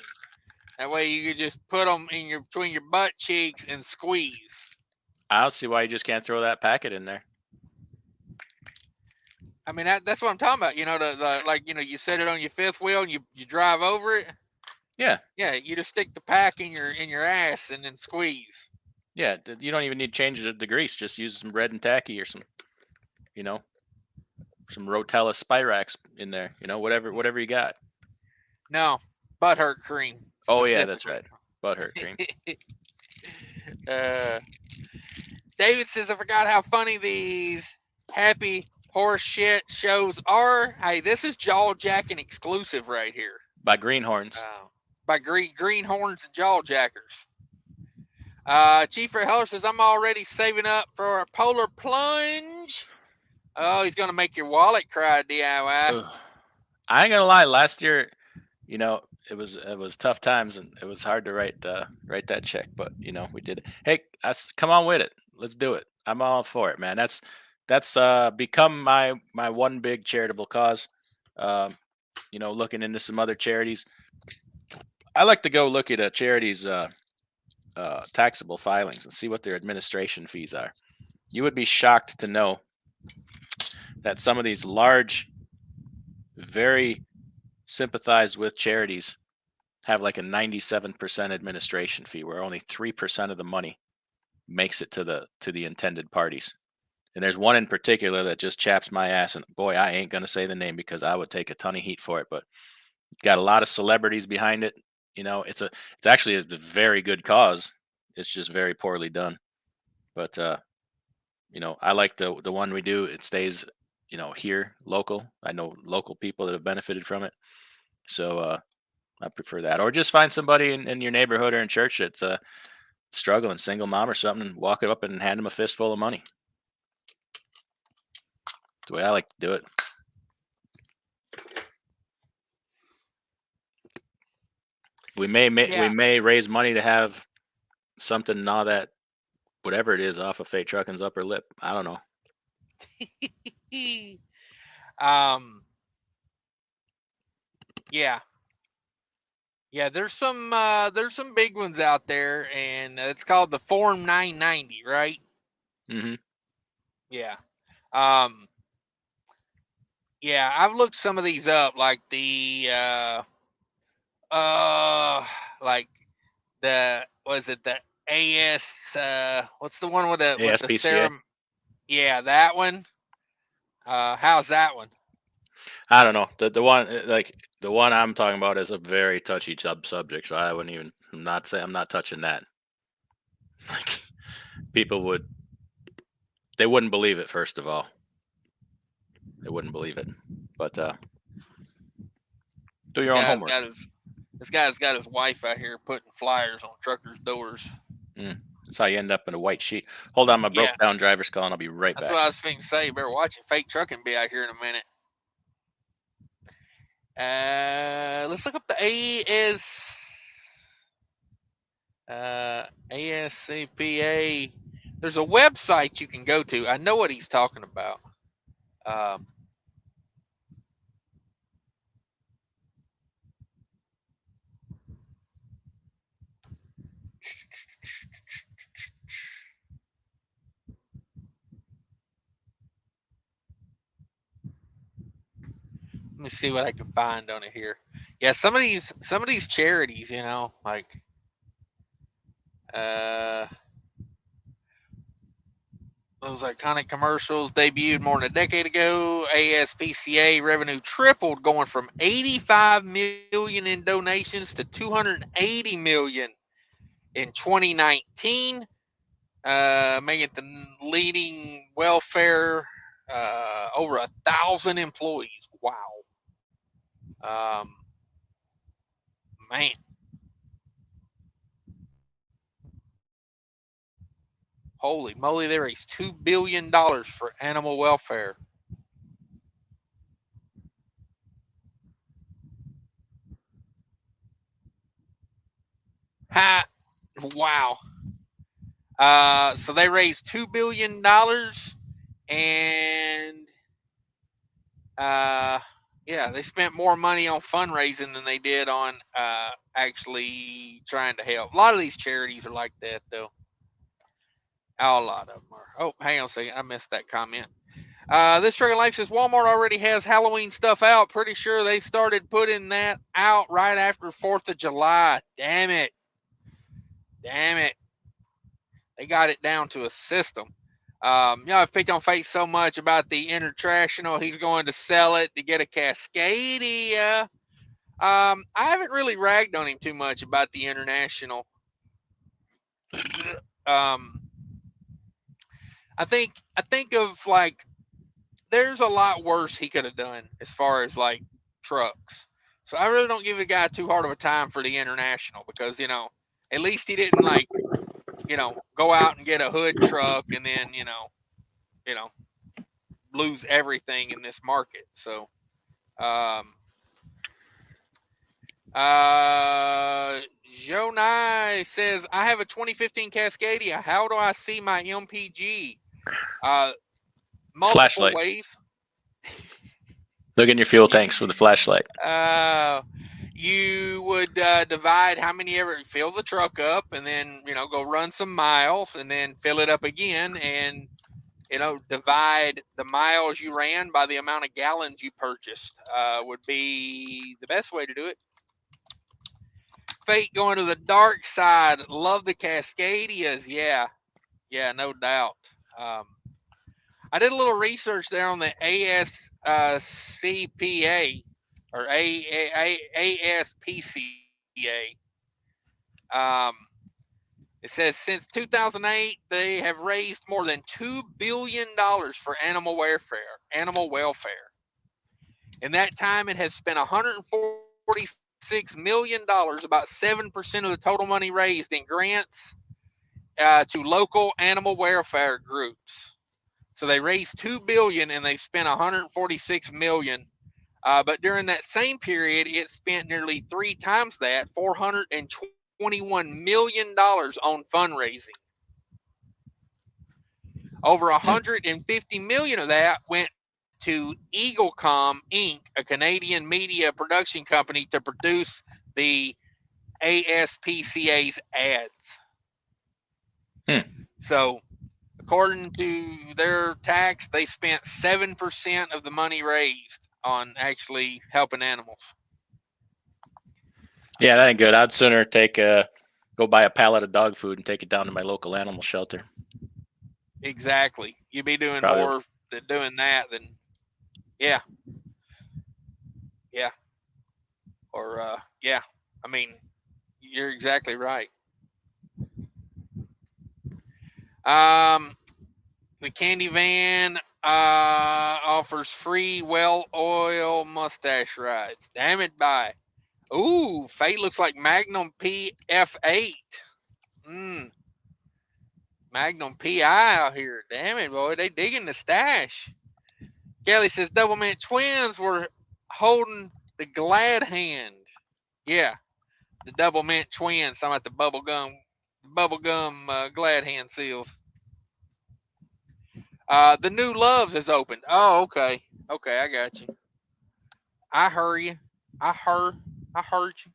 That way you could just put them between your butt cheeks and squeeze. I don't see why you just can't throw that packet in there. I mean, that's what I'm talking about. You set it on your fifth wheel and you drive over it. Yeah. Yeah, you just stick the pack in your ass and then squeeze. Yeah, you don't even need to change the grease. Just use some bread and tacky or some Rotella Spirax in there. Whatever you got. No, butt hurt cream. Oh yeah, that's right. Butt hurt cream. David says, I forgot how funny these happy horse shit shows are. Hey, this is jaw jacking exclusive right here. By Greenhorns. By Greenhorns and jaw jackers. Chief Ray Heller says, I'm already saving up for a polar plunge. Oh, he's gonna make your wallet cry, DIY. Ugh. I ain't gonna lie. Last year, it was tough times and it was hard to write that check, but we did it. Hey, come on with it. Let's do it. I'm all for it, man. That's become my one big charitable cause. Looking into some other charities. I like to go look at a charity's taxable filings and see what their administration fees are. You would be shocked to know that some of these large, very sympathized with charities have like a 97% administration fee, where only 3% of the money makes it to the intended parties. And there's one in particular that just chaps my ass, and boy, I ain't gonna say the name because I would take a ton of heat for it, but it's got a lot of celebrities behind it. It's actually a very good cause. It's just very poorly done. But I like the one we do. It stays here local. I know local people that have benefited from it, so I prefer that. Or just find somebody in your neighborhood or in church that's struggling, single mom or something, and walk it up and hand them a fistful of money. That's the way I like to do it. We may raise money to have something gnaw that whatever it is off of Fate Trucking's upper lip. I don't know. Yeah, there's some big ones out there, and it's called the Form 990, right? Mm-hmm. Yeah. Yeah, I've looked some of these up, like the the AS what's the one with the ASPCA? serum? Yeah, that one. How's that one? I don't know. The one I'm talking about is a very touchy subject, so I wouldn't even I'm not touching that. Like, people they wouldn't believe it. First of all, they wouldn't believe it. But do your own homework. This guy's got his wife out here putting flyers on truckers' doors. That's how you end up in a white sheet. Hold on, my broke down driver's calling. I'll be right back. That's what I was thinking to say. You better watch it. Fake Trucking be out here in a minute. Let's look up the ASCPA. There's a website you can go to. I know what he's talking about. me see what I can find on it here. Yeah, some of these charities, you know, like those iconic commercials debuted more than a decade ago. ASPCA revenue tripled, going from 85 million in donations to 280 million in 2019, making it the leading welfare, over 1,000 employees. Wow. Man. Holy moly, they raised $2 billion for animal welfare. Ha! Wow. So they raised $2 billion, and yeah, they spent more money on fundraising than they did on actually trying to help. A lot of these charities are like that, though. A lot of them are. Oh, hang on a second. I missed that comment. This Trucking Life says Walmart already has Halloween stuff out. Pretty sure they started putting that out right after 4th of July. Damn it. Damn it. They got it down to a system. You know, I've picked on Faith so much about the International. He's going to sell it to get a Cascadia. I haven't really ragged on him too much about the International. I think of like, there's a lot worse he could have done as far as like trucks. So I really don't give the guy too hard of a time for the International, because, you know, at least he didn't like, you know, go out and get a hood truck and then, you know, lose everything in this market. So, Jonai says, I have a 2015 Cascadia. How do I see my MPG? Multiple Flashlight. ways. Look in your fuel tanks with a flashlight. You would divide how many ever fill the truck up, and then, you know, go run some miles, and then fill it up again, and, you know, divide the miles you ran by the amount of gallons you purchased. Would be the best way to do it. Fate going to the dark side. Love the Cascadias. Yeah, no doubt. I did a little research there on the ASCPA or ASPCA. It says since 2008, they have raised more than $2 billion for animal welfare. In that time, it has spent $146 million, about 7% of the total money raised, in grants to local animal welfare groups. So they raised $2 billion and they spent $146 million. But during that same period, it spent nearly 3 times that, $421 million on fundraising. Over $150 million of that went to Eaglecom Inc., a Canadian media production company, to produce the ASPCA's ads. So, according to their tax, they spent 7% of the money raised on actually helping animals. Yeah, that ain't good. I'd sooner go buy a pallet of dog food and take it down to my local animal shelter. Exactly. You'd be doing Probably more than doing that than, yeah. Or, yeah. I mean, you're exactly right. The Candy Van offers free well oil mustache rides. Dammitboy. Ooh, Fate looks like Magnum PF8. Magnum PI out here. Damn it, boy. They digging the stash. Kelly says Double Mint Twins were holding the glad hand. Yeah, the Double Mint Twins. Talking about the bubblegum glad hand seals. The New Loves is open. Oh, okay. Okay, I got you. I heard you. I heard you.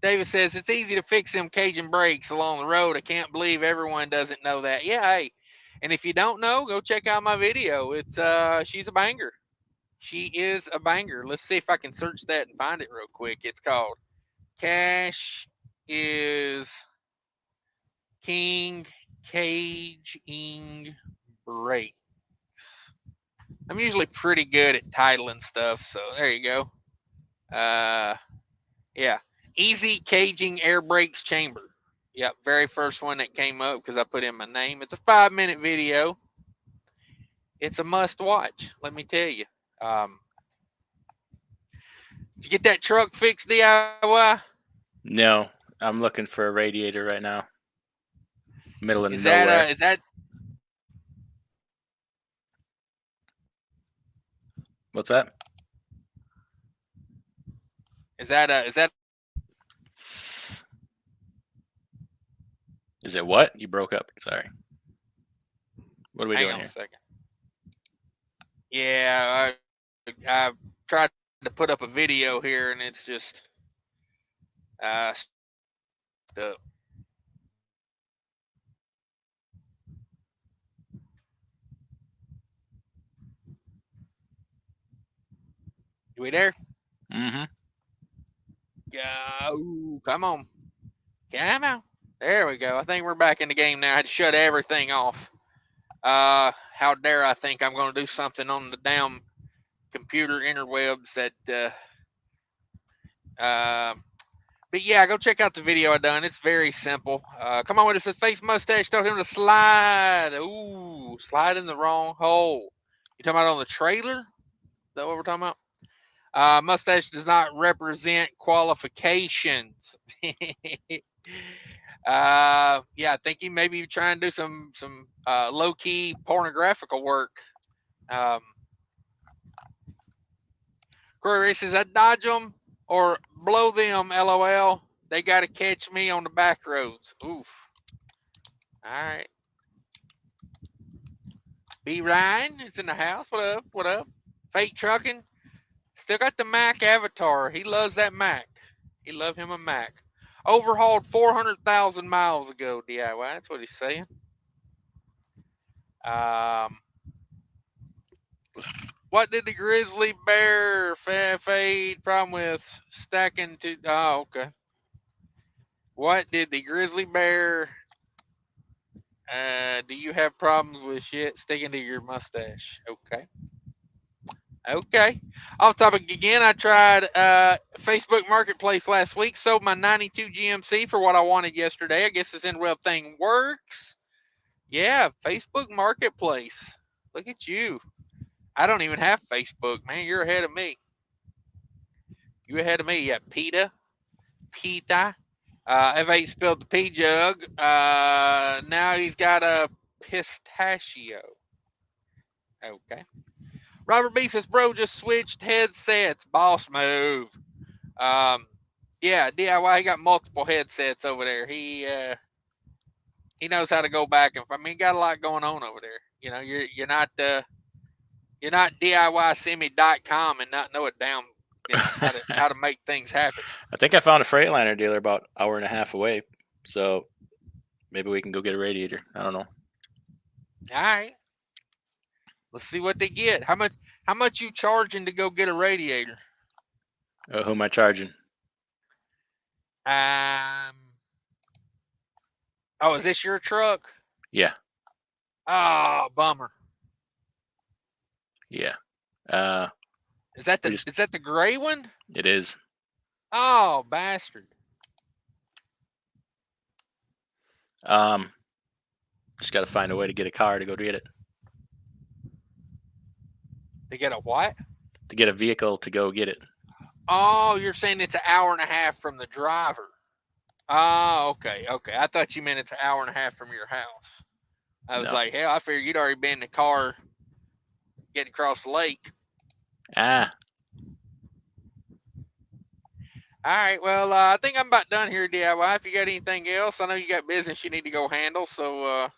David says it's easy to fix them Cajun brakes along the road. I can't believe everyone doesn't know that. Yeah, hey. And if you don't know, go check out my video. It's she's a banger. She is a banger. Let's see if I can search that and find it real quick. It's called Cash is King Caging Brakes. I'm usually pretty good at titling stuff, so there you go. Yeah, Easy Caging Air Brakes Chamber. Yep, very first one that came up because I put in my name. It's a 5-minute video. It's a must watch, let me tell you. Did you get that truck fixed, DIY? No, I'm looking for a radiator right now. Middle of nowhere. Is that What's that? is that Is it what? You broke up. Sorry. What are we hang doing on here? a second. Yeah, I tried to put up a video here and it's just stuck. You we there? Mm-hmm. Go. Come on. Come on. There we go. I think we're back in the game now. I had to shut everything off. How dare I think I'm going to do something on the damn computer interwebs that but yeah, go check out the video I done. It's very simple. Come on, with it says face mustache, told him to slide. Ooh, slide in the wrong hole. You talking about on the trailer? Is that what we're talking about? Mustache does not represent qualifications. Yeah, I think he maybe trying to do some low key pornographical work. Corey says, I dodge them or blow them, LOL. They got to catch me on the back roads. Oof. All right. B. Ryan is in the house. What up? What up? Fake trucking. Still got the Mac avatar. He loves that Mac. He loved him a Mac. Overhauled 400,000 miles ago, DIY. That's what he's saying. What did the grizzly bear fade problem with stacking to? Oh, okay. What did the grizzly bear? Do you have problems with shit sticking to your mustache? Okay. Okay. Off topic again. I tried Facebook Marketplace last week. Sold my 92 GMC for what I wanted yesterday. I guess this in-web thing works. Yeah, Facebook Marketplace. Look at you. I don't even have Facebook, man. You're ahead of me. You ahead of me. Yeah, Peta. F8 spilled the pea jug. Now he's got a pistachio. Okay. Robert B says, bro, just switched headsets. Boss move. Yeah, DIY, he got multiple headsets over there. He knows how to go back and he got a lot going on over there. You know, you're not DIYsemi.com and not know it down, you know, how to make things happen. I think I found a Freightliner dealer about an hour and a half away, so maybe we can go get a radiator. I don't know. All right, let's see what they get. How much you charging to go get a radiator? Who am I charging? Oh, is this your truck? Yeah. Oh, bummer. Yeah. Is that the gray one? It is. Oh, bastard. Just got to find a way to get a car to go get it. To get a what? To get a vehicle to go get it. Oh, you're saying it's an hour and a half from the driver. Oh, okay. I thought you meant it's an hour and a half from your house. I was like, hell, I figured you'd already been in the car getting across the lake. Ah. All right. Well, I think I'm about done here, DIY. If you got anything else, I know you got business you need to go handle. So,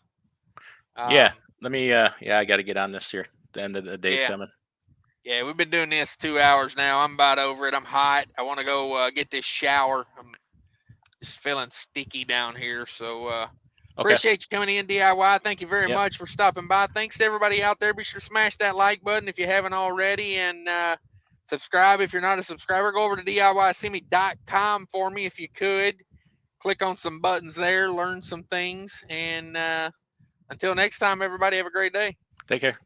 yeah. Let me. I got to get on this here. The end of the day's coming. Yeah, we've been doing this 2 hours now. I'm about over it. I'm hot. I want to go get this shower. I'm just feeling sticky down here. So, Appreciate you coming in, DIY. Thank you very much for stopping by. Thanks to everybody out there. Be sure to smash that like button if you haven't already, and subscribe if you're not a subscriber. Go over to DIYsemi.com for me if you could. Click on some buttons there, learn some things, and until next time, everybody have a great day. Take care.